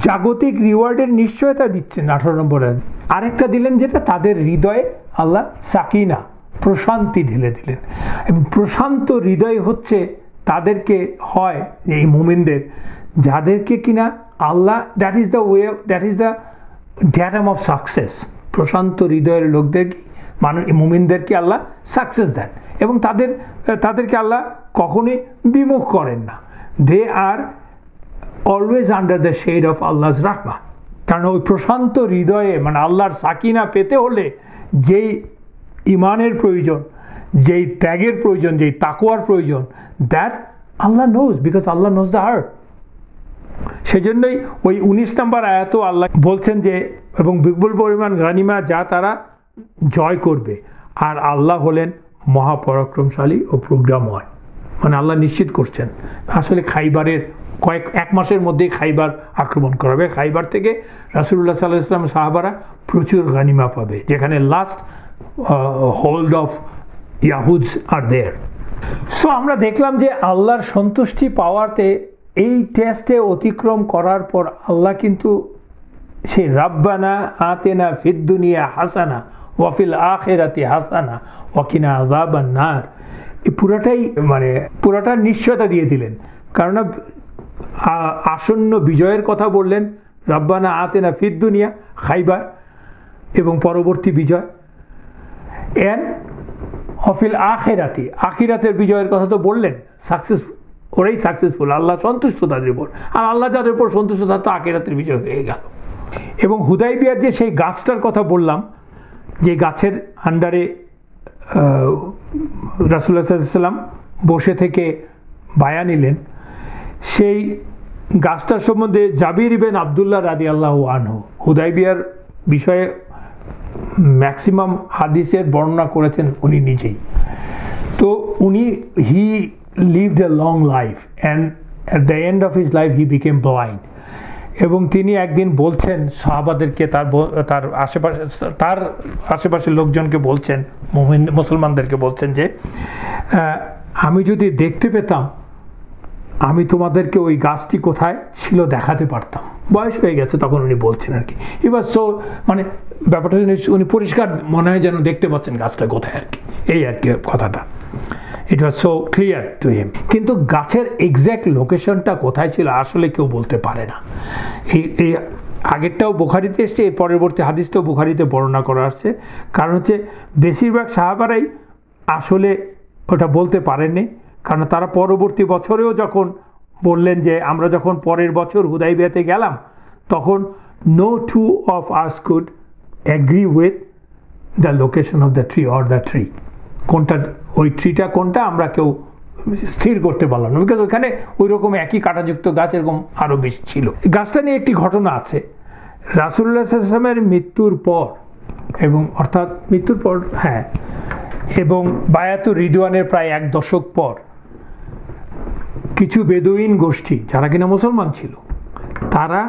Speaker 1: জাগতিক রিওয়ার্ডের নিশ্চয়তা দিচ্ছেন 18 নম্বরে। আরেকটা দিলেন যেটা তাদের হৃদয়ে আল্লাহ সাকিনা, প্রশান্তি ঢেলে দিলেন। এবং প্রশান্ত হৃদয় হচ্ছে তাদেরকে হয় এই মুমিনদের, যাদেরকে কিনা Allah, that is the way, that is the datum of success. প্রশান্ত হৃদয়ের লোকদেরকে, মুমিনদেরকে আল্লাহ সাকসেস দেন, এবং তাদেরকে আল্লাহ কখনোই বিমুখ করেন না। They are always under the shade of Allah's rahma. কারণ ওই প্রশান্ত হৃদয়ে, মানে আল্লাহর সাকিনা পেতে হলে যেই ইমানের প্রয়োজন, যেই ত্যাগের প্রয়োজন, যেই তাকওয়ার প্রয়োজন, that Allah knows, because Allah knows the heart. সেজন্যই ওই 19 নম্বর আয়াতও আল্লাহ বলছেন যে, এবং বিপুল পরিমাণ গানিমা যা তারা জয় করবে, আর আল্লাহ হলেন মহাপরাক্রমশালী ও প্রজ্ঞাময়। মানে আল্লাহ নিশ্চিত করছেন আসলে খাইবারের এক মাসের মধ্যেই খাইবার আক্রমণ করা হবে। খাইবার থেকে রাসূলুল্লাহ সাল্লাল্লাহু আলাইহি ওয়াসাল্লাম সাহাবারা প্রচুর গানিমা পাবে, যেখানে last hold of Yahuds are there. So আমরা দেখলাম যে আল্লাহর সন্তুষ্টি পাওয়াতে এই টেস্টে অতিক্রম করার পর আল্লাহ কিন্তু সেই রাব্বানা আতেনা ফিদ দুনিয়া হাসানা ওয়া ফিল আখিরাতি হাসানা ওয়া কিনা আযাবান নার, এই পুরাটার নিশ্চয়তা দিয়ে দিলেন। কারণ আসন্ন বিজয়ের কথা বললেন, রাব্বানা আতেনা ফিদ দুনিয়া, খাইবার এবং পরবর্তী বিজয়, এন্ড অফিল আখিরাতি, আখিরাতের বিজয়ের কথা তো বললেন। ওরাই সাকসেসফুল, আল্লাহ সন্তুষ্ট তাদের উপর, আর আল্লাহ যাদের উপর সন্তুষ্ট তার তো আখিরাতের বিজয় হয়ে গেল। এবং হুদাইবিয়ার যে সেই গাছটার কথা বললাম, যে গাছের আন্ডারে রাসূলুল্লাহ সাল্লাল্লাহু আলাইহি ওয়াসাল্লাম বসে থেকে বায়া নিলেন, সেই গাছটার সম্বন্ধে জাবির ইবনে আব্দুল্লাহ রাদিয়াল্লাহু আনহু হুদাইবিয়ার বিষয়ে ম্যাক্সিমাম হাদিসের বর্ণনা করেছেন উনি নিজেই। তো উনি he lived a long life and at the end of his life he became blind. এবং তিনি একদিন বলছেন সাহাবাদেরকে, তার আশেপাশের লোকজনকে বলছেন, মুসলমানদেরকে বলছেন যে আমি যদি দেখতে পেতাম আমি তোমাদেরকে ওই গাছটি কোথায় ছিল দেখাতে পারতাম। বয়স হয়ে গেছে তখন উনি বলছেন আর কি। এবার সো মানে ব্যাপারটা উনি পরিষ্কার মনে হয় যেন দেখতে পাচ্ছেন গাছটা কোথায় আর কি, এই আর কি কথাটা। It was so clear to him. কিন্তু গাছের এক্স্যাক্ট লোকেশনটা কোথায় ছিল আসলে কেউ বলতে পারে না। এই আগেরটাও বুখারীতে এসছে, এই পরবর্তী হাদিসটাও বুখারীতে বর্ণনা করা আসছে। কারণ হচ্ছে বেশিরভাগ সাহাবারাই আসলে ওটা বলতে পারেননি, কারণ তারা পরবর্তী বছরেও যখন বললেন যে আমরা যখন পরের বছর হুদাইবিয়াতে গেলাম তখন no two of us could agree with the location of the tree or the tree, কোনটা ওই ট্রিটা কোনটা আমরা কেউ স্থির করতে পারলাম না, বিকজ ওইখানে ওই রকম একই কাঁটাযুক্ত গাছ এরকম আরও বেশি ছিল। গাছটা নিয়ে একটি ঘটনা আছে। রাসূলুল্লাহ সাল্লাল্লাহু আলাইহি ওয়াসাল্লামের মৃত্যুর পর, এবং অর্থাৎ মৃত্যুর পর হ্যাঁ, এবং বায়াতুর রিদওয়ানের প্রায় 1 দশক পর কিছু বেদুইন গোষ্ঠী যারা কিনা মুসলমান ছিল, তারা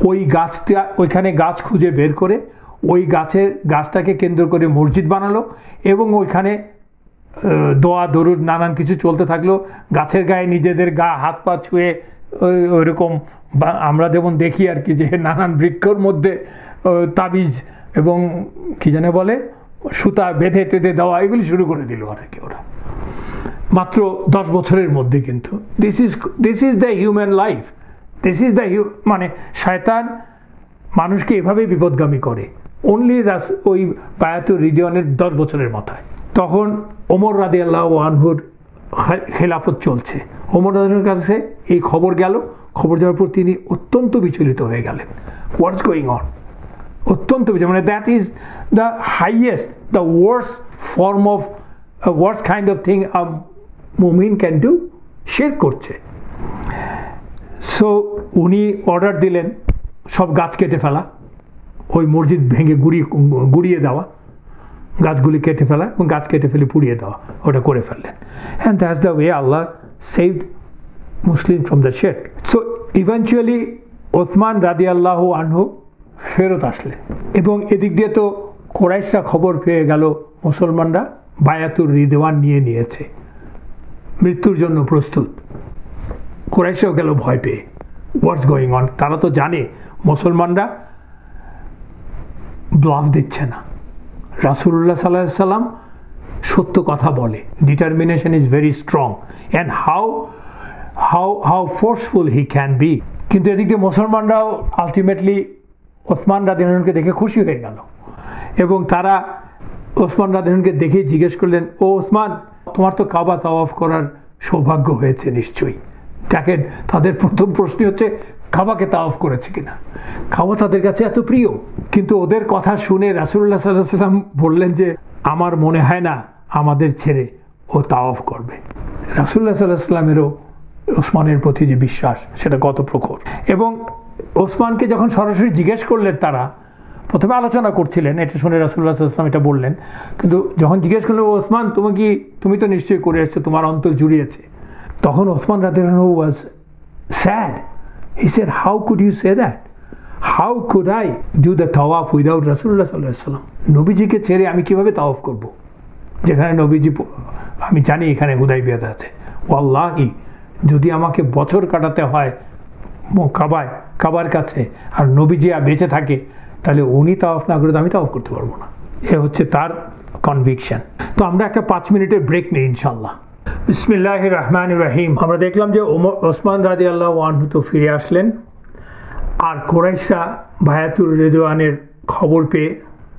Speaker 1: ওই গাছটা, ওইখানে গাছ খুঁজে বের করে ওই গাছটাকে কেন্দ্র করে মসজিদ বানালো এবং ওইখানে দোয়া দরুদ নানান কিছু চলতে থাকলো। গাছের গায়ে নিজেদের হাত পা ছুঁয়ে ওইরকম আমরা যেমন দেখি আর কি, যে নানান বৃক্ষর মধ্যে তাবিজ এবং কি জানে বলে সুতা বেঁধে টেঁধে দেওয়া, এগুলি শুরু করে দিল আর কি ওরা মাত্র 10 বছরের মধ্যে। কিন্তু this is the human life, this is the মানে শয়তান মানুষকে এভাবেই বিপদগামী করে। অনলি ওই বায়াতুর রিদওয়ানের 10 বছরের মাথায় তখন ওমর রাদিয়াল্লাহু আনহুর খেলাফত চলছে। ওমর রাদিয়াল্লাহু কাছে এই খবর গেল, খবর যাওয়ার পর তিনি অত্যন্ত বিচলিত হয়ে গেলেন। হোয়াটস গোয়িং অন, অত্যন্ত বিচলিত, মানে that is the highest, the worst form of worst kind of thing a mumin can do, শিরক করছে। সো উনি অর্ডার দিলেন সব গাছ কেটে ফেলা, ওই মসজিদ ভেঙে গুড়িয়ে দেওয়া, গাছগুলি কেটে ফেলা এবং গাছ কেটে ফেলে পুড়িয়ে দেওয়া, ওটা করে ফেললেন। And that's the way Allah saved Muslim from the শিরক। সো ইভেনচুয়ালি ওসমান রাদিয়াল্লাহু আনহু ফেরত আসলেন, এবং এদিক দিয়ে তো কুরাইশরা খবর পেয়ে গেল মুসলমানরা বায়াতুর রিদওয়ান নিয়েছে, মৃত্যুর জন্য প্রস্তুত। কুরাইশরাও গেল ভয় পেয়ে, হোয়াটস গোয়িং অন। তারা তো জানে মুসলমানরা ব্লাফ দিচ্ছে না, রাসূলুল্লাহ সাল্লাল্লাহু আলাইহি ওয়াসাল্লাম সত্য কথা বলে, determination is very strong and how forceful he can be. কিন্তু এদিকে মুসলমানরাও আলটিমেটলি ওসমান রাদিয়াল্লাহু আনহুকে দেখে খুশি হয়ে গেল, এবং তারা ওসমান রাদিয়াল্লাহু আনহুকে দেখে জিজ্ঞেস করলেন, ও ওসমান, তোমার তো কাবা তাওয়াফ করার সৌভাগ্য হয়েছে নিশ্চয়ই। দেখেন তাদের প্রথম প্রশ্ন হচ্ছে কাবাকে তাওয়াফ করেছে কিনা। কাবা তাদের কাছে এত প্রিয়, কিন্তু ওদের কথা শুনে রাসূলুল্লাহ সাল্লাল্লাহু আলাইহি ওয়াসাল্লাম বললেন যে আমার মনে হয় না আমাদের ছেড়ে ও তাওয়াফ করবে। রাসূলুল্লাহ সাল্লাল্লাহু আলাইহি ওয়াসাল্লামেরও ওসমানের প্রতি যে বিশ্বাস সেটা কত প্রখর। এবং ওসমানকে যখন সরাসরি জিজ্ঞেস করলেন, তারা প্রথমে আলোচনা করছিলেন, এটা শুনে রাসূলুল্লাহ সাল্লাল্লাহু আলাইহি ওয়াসাল্লাম এটা বললেন, কিন্তু যখন জিজ্ঞেস করলেন ওসমান তুমি তো নিশ্চয়ই করে এসছো, তোমার অন্তর জুড়িয়েছে, তখন ওসমান রাদিয়াল্লাহু আনহু ওয়াজ sad. He said, how could you say that? How could I do the tawaf without Rasulullah sallallahu alaihi wasallam? নবীজিকে ছেড়ে আমি কিভাবে তাওয়াফ করব, যেখানে নবীজি আমি জানি এখানে হুদাইবিয়াতে আছে। ওয়াল্লাহি যদি আমাকে বছর কাটাতে হয় কাবার কাছে আর নবীজি বেঁচে থাকে, তাহলে উনি তাওয়াফ না করে তো আমি তাওয়াফ করতে পারবো না। এ হচ্ছে তার কনভিকশন। তো আমরা একটা 5 মিনিটের ব্রেক নেই ইনশাআল্লাহ। বিসমিল্লাহির রহমানির রহিম। আমরা দেখলাম যে ওসমান রাদিয়াল্লাহু আনহু তো ফিরে আসলেন, আর কুরাইশরা বায়াতুর রিদওয়ানের খবর পেয়ে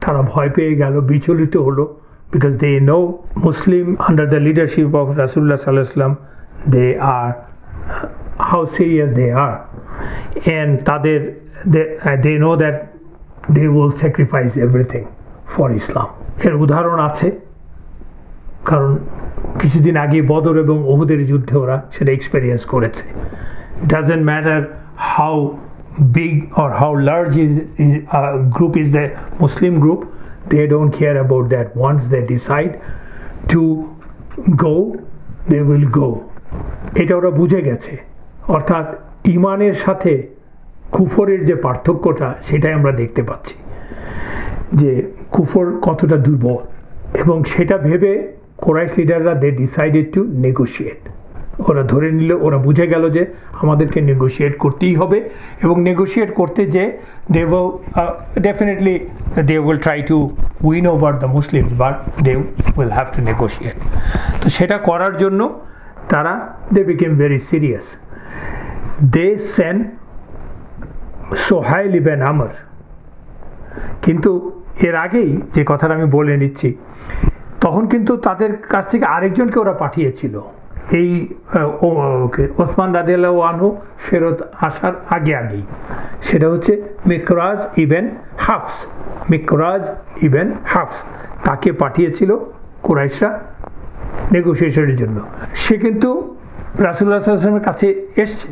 Speaker 1: তারা ভয় পেয়ে গেল, বিচলিত হলো, because they know Muslim under the leadership of Rasulullah সাল্লাল্লাহু আলাইহি wasallam, they are how serious they are, and they know that they will sacrifice everything for Islam. এর উদাহরণ আছে, কারণ কিছুদিন আগে বদর এবং উহুদের যুদ্ধে ওরা সেটা এক্সপেরিয়েন্স করেছে। Doesn't matter how big or how large group is the Muslim group, they don't care about that. Once they decide to go, they will go. এটা ওরা বুঝে গেছে। অর্থাৎ ইমানের সাথে কুফরের যে পার্থক্যটা সেটাই আমরা দেখতে পাচ্ছি, যে কুফর কতটা দুর্বল, এবং সেটা ভেবে কুরাইশ লিডাররা দে ডিসাইডেড টু নেগোশিয়েট। ওরা ধরে নিল, ওরা বুঝে গেল যে আমাদেরকে নেগোশিয়েট করতেই হবে, এবং নেগোশিয়েট করতে যে they will definitely they will try to win over the Muslims, but they will have to negotiate. তো সেটা করার জন্য তারা they became very serious. They send Suhail ibn Amr. কিন্তু এর আগেই যে কথাটা আমি বলে নিচ্ছি, তখন কিন্তু তাদের কাছ থেকে আরেকজনকে ওরা পাঠিয়েছিল এই ওসমান রাদিয়াল্লাহু আনহু ফেরত আসার আগেই। সেটা হচ্ছে মিকরাজ ইবনে হাফস। মিকরাজ ইবনে হাফস তাকে পাঠিয়েছিল কুরাইশরা নেগোসিয়েশনের জন্য। সে কিন্তু রাসূলুল্লাহ সাল্লাল্লাহু আলাইহি ওয়াসাল্লামের কাছে এসছে।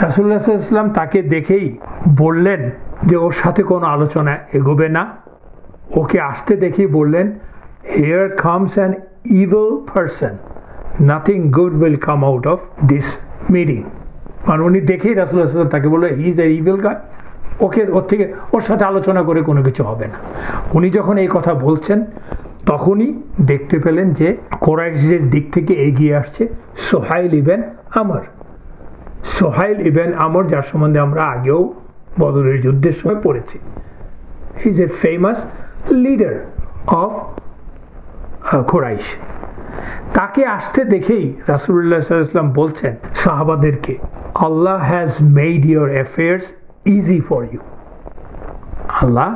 Speaker 1: রাসূলুল্লাহ সাল্লাল্লাহু আলাইহি ওয়াসাল্লাম তাকে দেখেই বললেন যে ওর সাথে কোনো আলোচনা এগোবে না। ওকে আসতে দেখেই বললেন, here comes an evil person, nothing good will come out of this meeting. মানে উনি দেখেই রাসূলুল্লাহ সাল্লাল্লাহু আলাইহি ওয়াসাল্লাম তাকে বললো he is an evil guy, ওর সাথে আলোচনা করে কোনো কিছু হবে না। উনি যখন এই কথা বলছেন তখনই দেখতে পেলেন যে কুরাইশদের দিক থেকে এগিয়ে আসছে সোহাইল ইবনে আমর। সোহাইল ইবনে আমর, যার সম্বন্ধে আমরা আগেও বদরের যুদ্ধের সময় পড়েছি। He is a famous leader of Quraysh. তাকে আসতে দেখেই রাসূলুল্লাহ সাল্লাল্লাহু আলাইহি ওয়াসাল্লাম বলছেন সাহাবাদেরকে, Allah has made your affairs easy for you. Allah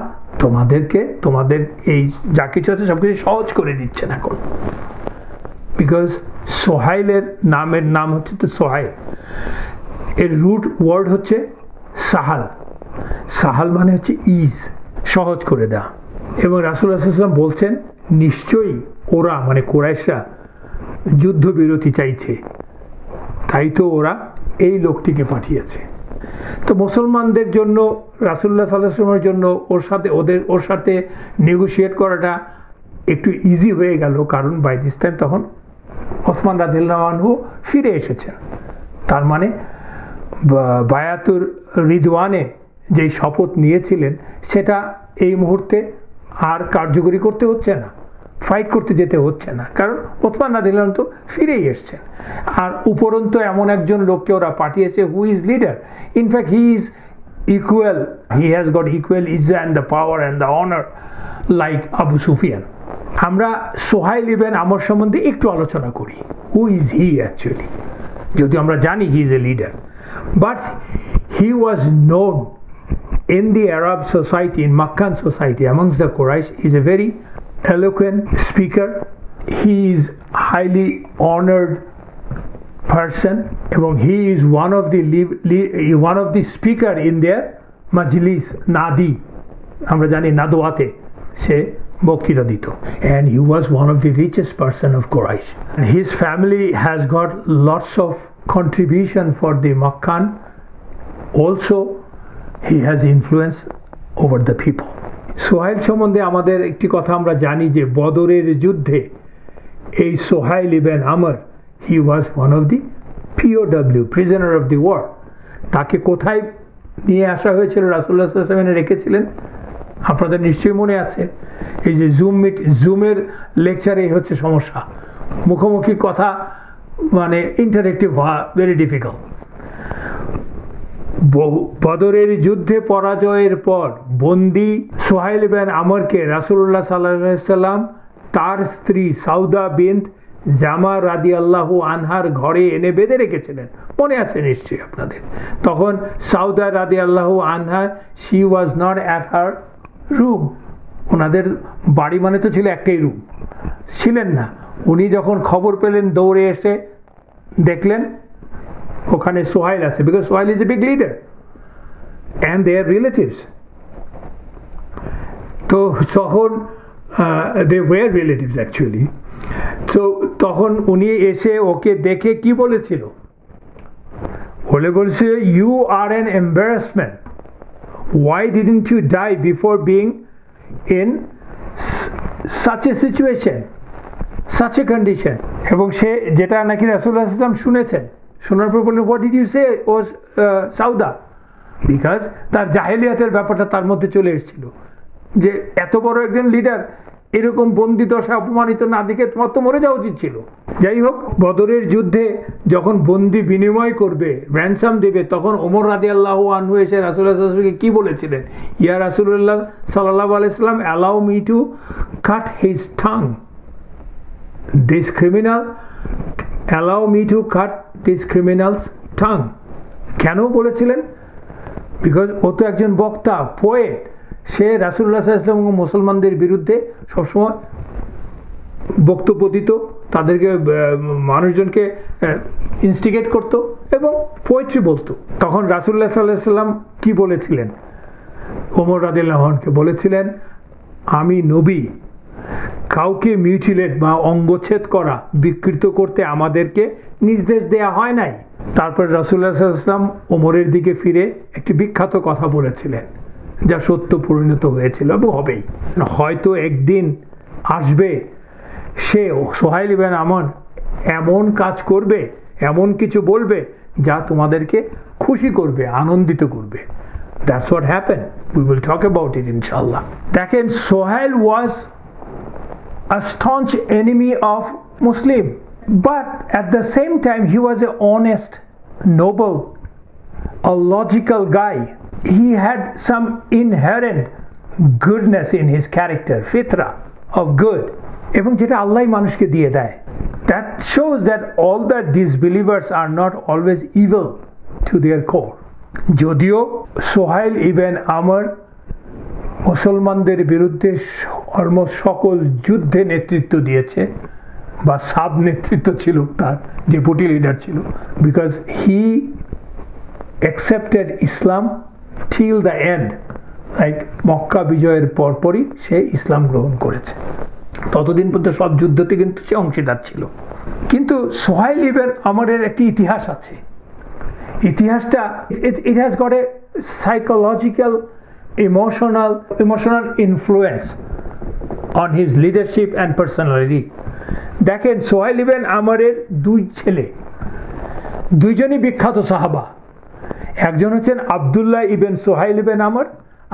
Speaker 1: তোমাদের এই যা কিছু আছে সব কিছু সহজ করে দিচ্ছেন এখন। বিকজ সোহাইলের নাম হচ্ছে তো সোহাইল, এর রুট ওয়ার্ড হচ্ছে সাহাল। সাহাল মানে হচ্ছে ইজ, সহজ করে দেওয়া। এবং রাসূলুল্লাহ সাল্লাল্লাহু আলাইহি ওয়াসাল্লাম বলছেন নিশ্চয়ই ওরা মানে কুরাইশরা যুদ্ধবিরতি চাইছে, তাই তো ওরা এই লোকটিকে পাঠিয়েছে। তো মুসলমানদের জন্য রাসূলুল্লাহ সাল্লাল্লাহু আলাইহি ওয়াসাল্লামের জন্য ওর সাথে নেগোশিয়েট করাটা একটু ইজি হয়ে গেল, কারণ বাই দিস টাইম তখন ওসমান রাদিয়াল্লাহু আনহু ফিরে এসেছেন। তার মানে বায়াতুর রিদওয়ানে যেই শপথ নিয়েছিলেন সেটা এই মুহূর্তে আর কার্যকরী করতে হচ্ছে না, ফাইট করতে যেতে হচ্ছে না, কারণ ওসমান রাদিয়াল্লাহু আনহু তো ফিরেই এসছেন। আর উপরন্তু এমন একজন লোককে ওরা পাঠিয়েছে who is leader, in fact he is equal, he has got equal ইজ্জা and the power and the honour like Abu Sufyan. আমরা সোহাইল ইবনে আমর সম্বন্ধে একটু আলোচনা করি। Who is he actually? যদিও আমরা জানি he is a leader, but he was known in the Arab society, in Makkan society, amongst the Quraysh, is a very eloquent speaker. He is highly honored person, এবং he is one of the speaker in their majlis nadi. আমরা জানি নাদওয়াতে সে বক্তৃতা দিত, and he was one of the richest person of Quraysh. And his family has got lots of contribution for the Makkan. Also he has influence over the people. Sohail সম্বন্ধে আমাদের একটি কথা আমরা জানি যে বদরের যুদ্ধে এই সোহাইল ইবনে আমর, he was one of the POW, prisoner of the war. তাকে কোথায় নিয়ে আসা হয়েছিল? রাসূলুল্লাহ সাল্লাল্লাহু আলাইহি ওয়াসাল্লাম রেখেছিলেন, আপনাদের নিশ্চয়ই মনে আছে। এই যে জুমের লেকচারে হচ্ছে সমস্যা, মুখোমুখি কথা মানে ইন্টারেক্টিভ হওয়া ভেরি ডিফিকাল্ট। বদরের যুদ্ধে পরাজয়ের পর বন্দি সোহাইল ইবনে আমরকে রাসূলুল্লাহ সাল্লাল্লাহু আলাইহি ওয়াসাল্লাম তার স্ত্রী সাউদা বিনত জামা রাদিয়াল্লাহু আনহার ঘরে এনে বেঁধে রেখেছিলেন, মনে আছে নিশ্চয়ই আপনাদের। তখন সাউদা রাদিয়াল্লাহু আনহা, she was not at her room. ওনাদের বাড়ি মানে তো ছিল একটাই রুম, ছিলেন না। উনি যখন খবর পেলেন দৌড়ে এসে দেখলেন ওখানে সোহাইল আছে, because Suhail is a big leader and their relatives. তো তখন দে ওয়ার রিলেটিভস অ্যাকচুয়ালি। তো তখন উনি এসে ওকে দেখে কি বলেছিল, বলছে you are an embarrassment, why didn't you die before being in such a situation, such a condition? এবং সে যেটা নাকি রাসূলুল্লাহ সাল্লাল্লাহু আলাইহি ওয়াসাল্লাম শুনেছেন, শোনার পর বললেন what did you say ও সাউদা, বিকজ তার জাহেলিয়াতের ব্যাপারটা তার মধ্যে চলে এসেছিল যে এত বড় একজন লিডার এরকম বন্দি দশা অপমানিত না দেখে তোমার তো মরে যাওয়া উচিত ছিল। যাই হোক, বদরের যুদ্ধে যখন বন্দি বিনিময় করবে, র্যানসাম দেবে, তখন ওমর রাদিয়াল্লাহু আনহু এসে রাসূলুল্লাহ সাল্লাল্লাহু আলাইহি ওয়াসাল্লামকে কি বলেছিলেন, ইয়া রাসূলুল্লাহ সাল্লাল্লাহু আলাইহি ওয়াসাল্লাম, allow me two cut his tongue, this criminal, allow me two cut this criminals tongue. কেন বলেছিলেন? বিকজ ও তো একজন বক্তা, পোয়েট, সে রাসূলুল্লাহ সাল্লাল্লাহু আলাইহি ওয়াসাল্লাম এবং মুসলমানদের বিরুদ্ধে সবসময় বক্তব্য দিত, তাদেরকে মানুষজনকে ইনস্টিগেট করত এবং পোয়েট্রি বলতো। তখন রাসূলুল্লাহ সাল্লাল্লাহু আলাইহি ওয়াসাল্লাম কি বলেছিলেন? ওমর রাদিয়াল্লাহু আনহুকে বলেছিলেন, আমি নবী, কাউকে মিউটিলেট বা অঙ্গচ্ছেদ করা, বিকৃত করতে আমাদেরকে নির্দেশ দেয়া হয় নাই। তারপর রাসূলুল্লাহ সাল্লাল্লাহু আলাইহি ওয়াসাল্লাম ওমরের দিকে ফিরে একটি বিখ্যাত কথা বলেছিলেন, যা সত্য পরিণত হয়েছিল এবং হবেই। হয়তো একদিন আসবে সে সোহাইল ইবনে আমর এমন কাজ করবে, এমন কিছু বলবে যা তোমাদেরকে খুশি করবে, আনন্দিত করবে। That's what happened. We will talk about it inshallah. দেখেন, Sohail was a staunch enemy of Muslim, but at the same time he was an honest, noble, a logical guy. He had some inherent goodness in his character, fitra of good, এবং যেটা আল্লাহ মানুষকে দিয়ে দেয়। That shows that all the disbelievers are not always evil to their core. যদিও সোহাইল ইবনে আমর মুসলমানদের বিরুদ্ধে almost সকল যুদ্ধে নেতৃত্ব দিয়েছে বা সাব নেতৃত্ব ছিল, তার ডেপুটি লিডার ছিল, because he accepted Islam till the end, like Mecca বিজয়ের পরপরই সে ইসলাম গ্রহণ করেছে। ততদিন পর্যন্ত সব যুদ্ধতে কিন্তু সে অংশীদার ছিল। কিন্তু সোহাইল ইবনে আমরের একটি ইতিহাস আছে। ইতিহাসটা it has got a psychological, emotional influence on his leadership and personality. দেখেন, সোহাইল ইবনে আমরের দুই ছেলে, দুইজনই বিখ্যাত সাহাবা। একজন হচ্ছেন আব্দুল্লাহ ইবনে সোহাইল ইবনে আমর,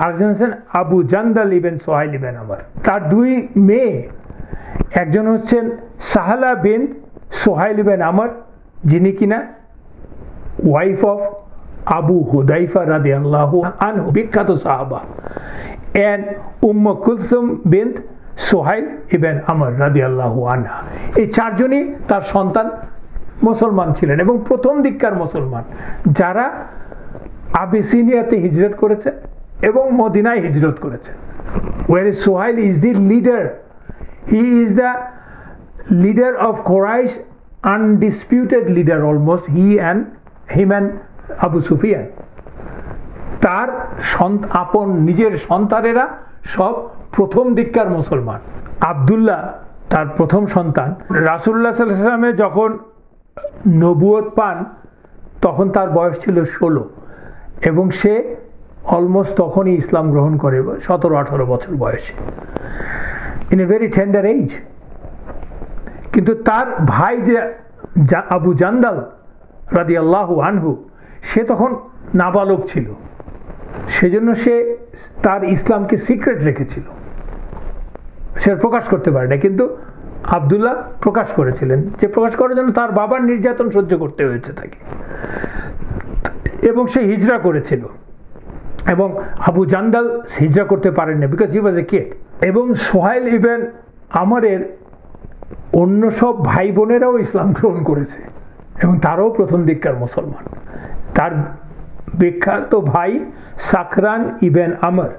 Speaker 1: আরেকজন হচ্ছেন আবু জান্দাল ইবনে সোহাইল ইবনে আমর। তার দুই মেয়ে, একজন হচ্ছেন সাহালা বিন সোহাইল ইবনে আমর, যিনি কিনা ওয়াইফ অফ আবু হুদাইফা রাদিয়াল্লাহু আনহু, বিখ্যাত সাহাবা, এন্ড কুলসুম বিনত সোহাইল ইবনে আমর রাদিয়াল্লাহু আনহা। এই চারজনই তার সন্তান মুসলমান ছিলেন এবং প্রথম দিককার মুসলমান, যারা আবিসিনিয়াতে হিজরত করেছে এবং মদিনায় হিজরত করেছে। Whereas Suhail is the leader, he is the leader of Quraysh, undisputed leader almost, him and Abu Sufyan. তার আপন নিজের সন্তানেরা সব প্রথম দিককার মুসলমান। আব্দুল্লাহ তার প্রথম সন্তান। রাসূলুল্লাহ সাল্লাল্লাহু আলাইহি ওয়াসাল্লাম যখন নবুয়ত পান তখন তার বয়স ছিল 16 এবং সে অলমোস্ট তখনই ইসলাম গ্রহণ করে 17-18 বছর বয়সে, in a very tender age. কিন্তু তার ভাই যে আবু জান্দাল রাদিয়াল্লাহু আনহু, সে তখন নাবালক ছিল, সেজন্য সে তার ইসলামকে সিক্রেট রেখেছিল, সে প্রকাশ করতে পারে না। কিন্তু আব্দুল্লাহ প্রকাশ করেছিলেন, যে প্রকাশ করার জন্য তার বাবার নির্যাতন সহ্য করতে হয়েছে তাকে, এবং সে হিজরা করেছিল। এবং আবু জান্দাল হিজরা করতে পারেন না, because he was a kid. এবং সোহাইল ইবনে আমরের অন্য সব ভাই বোনেরাও ইসলাম গ্রহণ করেছে এবং তারাও প্রথম দিককার মুসলমান। তার বিখ্যাত ভাই সাকরান ইবনে আমর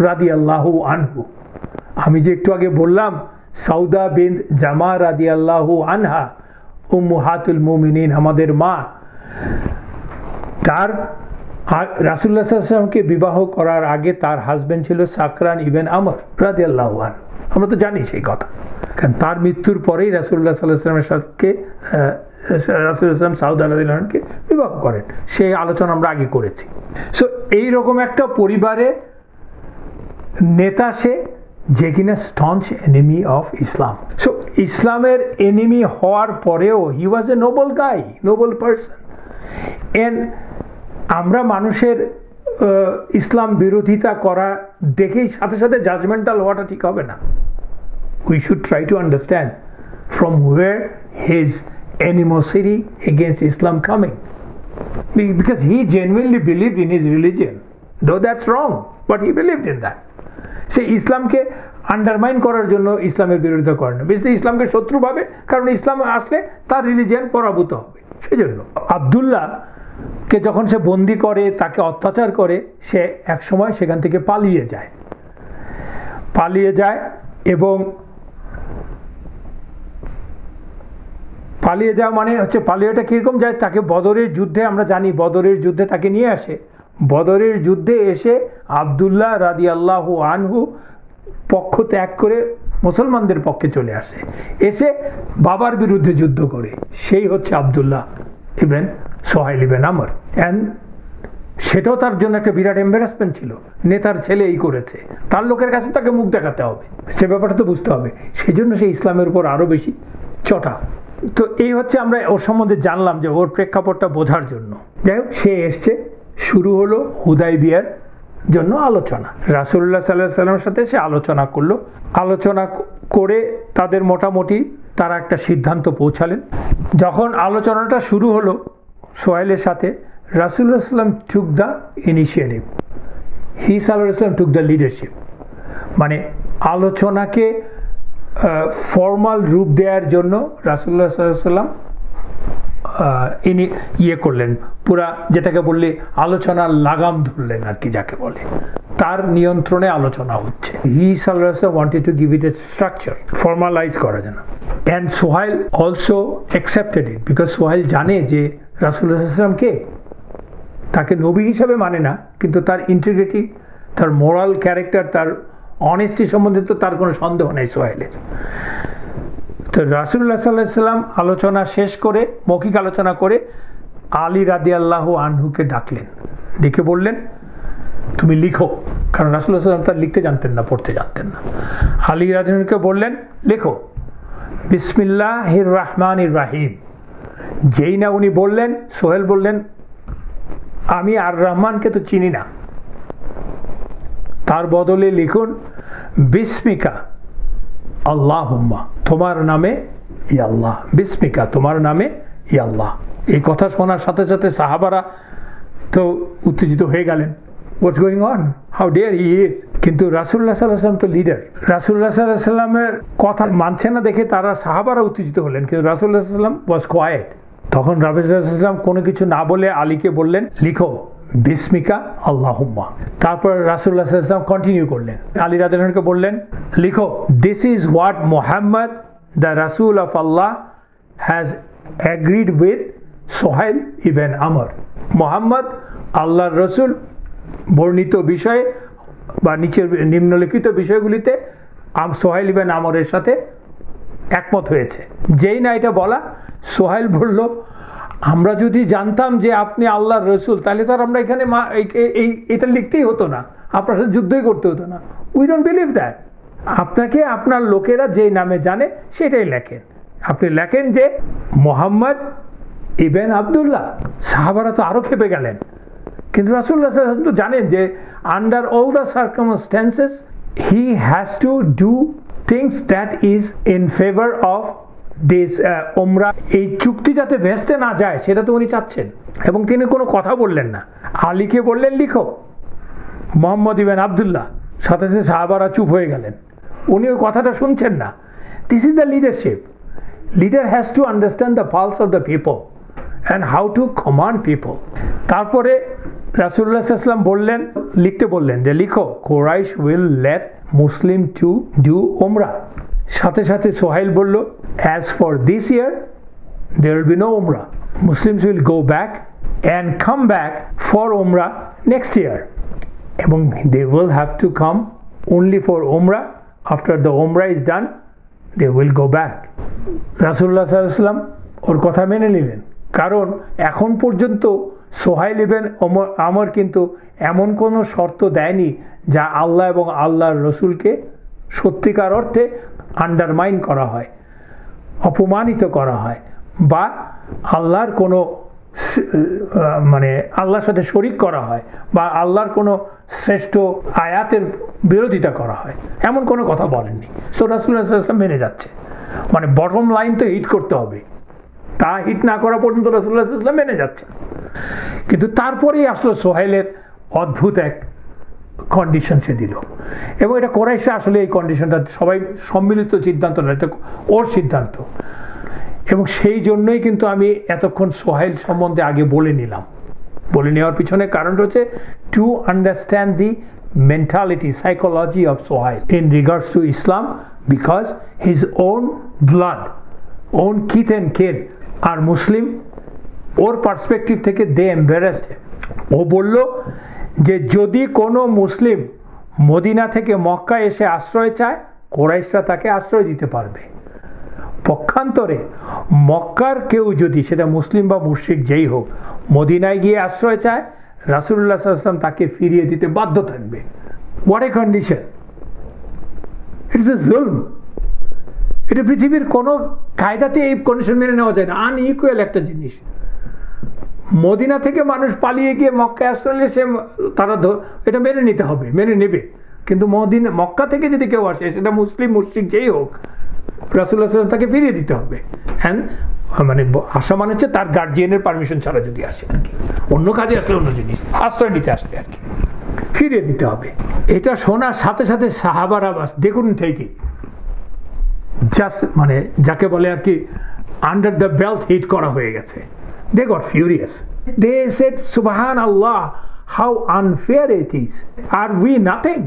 Speaker 1: রাদিয়াল্লাহু আনহু, আমি যে একটু আগে বললাম সাউদা বিনত জামা রাদিয়াল্লাহু আনহা, উম্মুহাতুল মুমিনিন, আমাদের মা, তার আর রাসূলুল্লাহ সাল্লাল্লাহু আলাইহি ওয়াসাল্লামকে বিবাহ করার আগে তার হাজবেন্ড ছিল সাকরান ইবনে আমর রাদিয়াল্লাহু আনহু। আমরা তো জানি সেই কথা, কারণ তার মৃত্যুর পরেই রাসূলুল্লাহ সাল্লাল্লাহু আলাইহি ওয়াসাল্লামের সাথে রাসূলুল্লাহ সাউদ আলাইহিকে বিবাহ করেন, সেই আলোচনা আমরা আগে করেছি। সো এইরকম একটা পরিবারে নেতা সে, যে কিনা staunch enemy of Islam. So ইসলামের এনিমি হওয়ার পরেও he was a noble guy, noble person. And আমরা মানুষের ইসলাম বিরোধিতা করা দেখেই সাথে সাথে জাজমেন্টাল হওয়াটা ঠিক হবে না। We should try to understand from war his animosity against Islam coming, because he genuinely believed in his religion, though that's wrong, but he believed in that. সে ইসলামকে আন্ডারমাইন করার জন্য ইসলামের বিরোধিতা করে না, বেশি ইসলামকে শত্রু ভাবে, কারণ ইসলাম আসলে তার রিলিজিয়ান পরাভূত হবে। সেজন্য আব্দুল্লাহকে যখন সে বন্দি করে, তাকে অত্যাচার করে, সে এক সময় সেখান থেকে পালিয়ে যায় এবং পালিয়ে যাওয়া মানে হচ্ছে, পালিয়েটা কীরকম যায়, তাকে বদরের যুদ্ধে, আমরা জানি বদরের যুদ্ধে তাকে নিয়ে আসে। বদরের যুদ্ধে এসে আব্দুল্লাহ রাদিয়াল্লাহু আনহু পক্ষ ত্যাগ করে মুসলমানদের পক্ষে চলে আসে, এসে বাবার বিরুদ্ধে যুদ্ধ করে। সেই হচ্ছে আব্দুল্লাহ ইবনে সোহাইল ইবনে আমর। অ্যান্ড সেটাও তার জন্য একটা বিরাট এম্বারাসমেন্ট ছিল, নেতার ছেলে এই করেছে, তার লোকের কাছে তাকে মুখ দেখাতে হবে, সে ব্যাপারটা তো বুঝতে হবে। সেই জন্য সে ইসলামের উপর আরও বেশি চটা। তো এই হচ্ছে আমরা ওর সম্বন্ধে জানলাম, যে ওর প্রেক্ষাপটটা বোঝার জন্য। যাই হোক, সে এসছে, শুরু হলো হুদাইবিয়ার জন্য আলোচনা। রাসূলুল্লাহ সাল্লাল্লাহু আলাইহি ওয়াসাল্লামের সাথে সে আলোচনা করলো। আলোচনা করে তাদের মোটামুটি তারা একটা সিদ্ধান্ত পৌঁছালেন। যখন আলোচনাটা শুরু হলো সোহাইলের সাথে, রাসূলুল্লাহ সাল্লাল্লাহু আলাইহি ওয়াসাল্লাম টুক দ্য ইনিশিয়েটিভ, হি সাল্লাল্লাহু আলাইহি ওয়াসাল্লাম টুক দ্য লিডারশিপ। মানে আলোচনাকে ফর্মাল রূপ দেওয়ার জন্য রাসূলুল্লাহ সাল্লাল্লাহু আলাইহি ওয়াসাল্লাম ইনি করলেন, পুরা যেটাকে বললে আলোচনার লাগাম ধরলেন আর কি, যাকে বলে, তার নিয়ন্ত্রণে আলোচনা হচ্ছে। হি সাল্লাল্লাহু আলাইহি ওয়াসাল্লাম wanted to give it A structure, formalise করা যেন। And Sohail also accepted it, because Sohail জানে যে রাসূলুল্লাহ সাল্লাল্লাহু আলাইহি ওয়াসাল্লাম কে, তাকে নবী হিসাবে মানে না, কিন্তু তার ইন্টিগ্রিটি, তার মোরাল ক্যারেক্টার, তার অনেস্টি সম্বন্ধে তো তার কোনো সন্দেহ নেই সোহাইলের। তো রাসূলুল্লাহ সাল্লাল্লাহু আলাইহি ওয়াসাল্লাম আলোচনা শেষ করে, মৌখিক আলোচনা করে, আলী রাদিয়াল্লাহু আনহুকে ডাকলেন, ডেকে বললেন তুমি লিখো, কারণ রাসূলুল্লাহ সাল্লাল্লাহু আলাইহি ওয়াসাল্লাম তার লিখতে জানতেন না, পড়তে জানতেন না। আলী রাদিয়াল্লাহুকে বললেন লেখো বিসমিল্লাহির রহমানির রহিম। যেই না উনি বললেন, সোহেল বললেন আমি আর রহমানকে তো চিনি না, তার বদলে লিখুন বিসমিকা আল্লাহুম্মা, তোমার নামে ইয়া আল্লাহ, বিসমিকা তোমার নামে ইয়া আল্লাহ। এই কথা শোনার সাথে সাথে সাহাবারা তো উত্তেজিত হয়ে গেলেন, what's going on, how dare he is. কিন্তু রাসূলুল্লাহ সাল্লাল্লাহু আলাইহি ওয়াসাল্লাম তো লিডার, রাসূলুল্লাহ সাল্লাল্লাহু আলাইহি ওয়াসাল্লামের কথা মানছে না দেখে তারা সাহাবারা উত্তেজিত হলেন, কিন্তু রাসূলুল্লাহ সাল্লাল্লাহু আলাইহি ওয়াসাল্লাম ওয়াজ কোয়েট। তখন রাসূলুল্লাহ সাল্লাল্লাহু আলাইহি ওয়াসাল্লাম কোনো কিছু না বলে আলীকে বললেন লিখো বিসমিকা আল্লাহুম্মা। তারপর রাসূলুল্লাহ সাল্লাল্লাহু আলাইহি ওয়াসাল্লাম কন্টিনিউ করলেন, আলী রাদিয়াল্লাহু আনহুকে বললেন লিখো this is what Muhammad the Rasul of Allah has agreed with Suhail ibn Amr. Mohammad আল্লাহর রসুল বর্ণিত বিষয়ে বা নিচের নিম্নলিখিত বিষয়গুলিতে সোহাইল ইবন আমরের সাথে একমত হয়েছে। যেই না এটা বলা, সোহাইল বলল আমরা যদি জানতাম যে আপনি আল্লাহর রসুল, তাহলে তো আর আমরা এখানে এটা লিখতেই হতো না, আপনার সাথে যুদ্ধই করতে হতো না। We don't believe that. আপনাকে আপনার লোকেরা যে নামে জানে সেটাই লেখেন, আপনি লেখেন যে মোহাম্মদ ইবেন আবদুল্লাহ। সাহাবারা তো আরও খেপে গেলেন, কিন্তু রাসূলুল্লাহ সাল্লাল্লাহু আলাইহি ওয়াসাল্লাম তো জানেন যে under all the circumstances he has to do things that is in favour of this Umrah. এই চুক্তি যাতে ভেস্তে না যায় সেটা তো উনি চাচ্ছেন, এবং তিনি কোনো কথা বললেন না। আলীকে বললেন লিখো মোহাম্মদ ইবেন আবদুল্লাহ। সাথে সাথে সাহাবারা চুপ হয়ে গেলেন, উনি ওই কথাটা শুনছেন না। This is the leadership. Leader has to understand the pulse of the people and how to command people. তারপরে রাসূলুল্লাহ সাল্লাল্লাহু আলাইহি ওয়াসাল্লাম বললেন, লিখতে বললেন যে লিখো Quraysh will let Muslim to do Umrah. সাথে সাথে সোহাইল বলল as for this year there will be no Umrah, Muslims will go back and come back for Umrah next year. এবং they will have to come only for Umrah. After the Umrah is done, they will go back. রাসূলুল্লাহ সাল্লাল্লাহু আলাইহি ওয়াসাল্লাম ওর কথা মেনে নিলেন, কারণ এখন পর্যন্ত সোহাইল ইবনে আমর কিন্তু এমন কোনো শর্ত দেয়নি যা আল্লাহ এবং আল্লাহর রসুলকে সত্যিকার অর্থে আন্ডারমাইন করা হয়, অপমানিত করা হয়, বা আল্লাহর কোনো মানে আল্লাহর সাথে শরিক করা হয়, বা আল্লাহর কোনো শ্রেষ্ঠ আয়াতের বিরোধিতা করা হয়, এমন কোনো কথা বলেননি। সো রাসূলুল্লাহ সাল্লাল্লাহু আলাইহি ওয়াসাল্লাম মেনে যাচ্ছে, মানে বটম লাইন তো হিট করতে হবে, তা হিট না করা পর্যন্ত রাসূলুল্লাহ সাল্লাল্লাহু আলাইহি ওয়াসাল্লাম মেনে যাচ্ছে। কিন্তু তারপরেই আসলো সোহাইলের অদ্ভুত এক কন্ডিশন সে দিল, এবং এটা কোরাইশরা আসলে এই কন্ডিশনটা সবাই সম্মিলিত সিদ্ধান্ত নয়, এটা ওর সিদ্ধান্ত। এবং সেই জন্যই কিন্তু আমি এতক্ষণ সোহাইল সম্বন্ধে আগে বলে নিলাম। বলে নেওয়ার পিছনে কারণ হচ্ছে to understand the mentality, psychology of Suhail in regards to Islam, because his own blood, own kith and kin are Muslim. Or perspective থেকে দে এম্বারেসড হিম। ও বলল যে যদি কোনো মুসলিম মদিনা থেকে মক্কা এসে আশ্রয় চায়, কোরাইশরা তাকে আশ্রয় দিতে পারবে। পক্ষান্তরে মক্কার কেউ যদি, সেটা মুসলিম বা মুশরিক যেই হোক, মদিনায় গিয়ে আশ্রয় চায়, রাসূলুল্লাহ সাল্লাল্লাহু আলাইহি ওয়াসাল্লাম তাকে ফিরিয়ে দিতে বাধ্য থাকবে। What a condition! It is a zulm. এটা পৃথিবীর কোনো কায়দাতে এই কন্ডিশন মেনে নেওয়া যায় না, আনইকুয়াল একটা জিনিস। মদিনা থেকে মানুষ পালিয়ে গিয়ে মক্কায় আসলে সে তারা এটা মেনে নিতে হবে, মেনে নেবে। কিন্তু মক্কা থেকে যদি কেউ আসে, সেটা মুসলিম মুশরিক যেই হোক, রাসূলুল্লাহ সাল্লাল্লাহু আলাইহি ওয়াসাল্লাম তাকে ফিরিয়ে দিতে হবে। অ্যান্ড মানে আসা মানে হচ্ছে তার গার্জিয়ানের পারমিশন ছাড়া যদি আসে আর কি, অন্য কাজে আসলে অন্য জিনিস, আশ্রয় নিতে আসলে আর কি, ফিরিয়ে দিতে হবে। এটা শোনার সাথে সাথে সাহাবারা বাস দেখুন থেকে জাস্ট মানে যাকে বলে আর কি আন্ডার দ্য বেল্ট হিট করা হয়ে গেছে। They got furious. They said, Subhanallah, how unfair it is. Are we nothing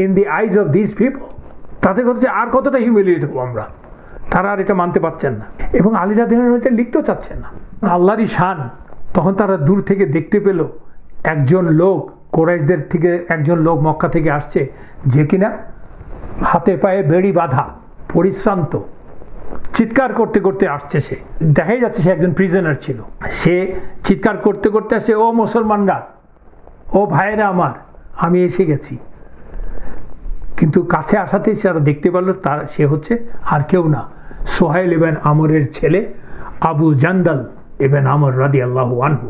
Speaker 1: in the eyes of these people? তাদের কথা আর কতটা হিউমিলিয়েট হবো আমরা, তারা আর এটা মানতে পারছেন না, এবং আলী রাদিয়াল্লাহু আনহু লিখতেও চাচ্ছেন না। আল্লাহরই শান। তখন তারা দূর থেকে দেখতে পেল একজন লোক, কোরাইশদের থেকে একজন লোক মক্কা থেকে আসছে, যে কিনা হাতে পায়ে বেড়ি বাঁধা, পরিশ্রান্ত, চিৎকার করতে করতে আসছে। সে দেখাই যাচ্ছে সে একজন প্রিজনার ছিল। সে চিৎকার করতে করতে আসছে, ও মুসলমানরা, ও ভাইয়েরা আমার, আমি এসে গেছি। কিন্তু কাছে আসাতেই তারা দেখতে পারলো তার সে হচ্ছে আর কেউ না, সোহাইল ইবনে আমরের ছেলে আবু জান্দাল ইবনে আমর রাদিয়াল্লাহু আনহু,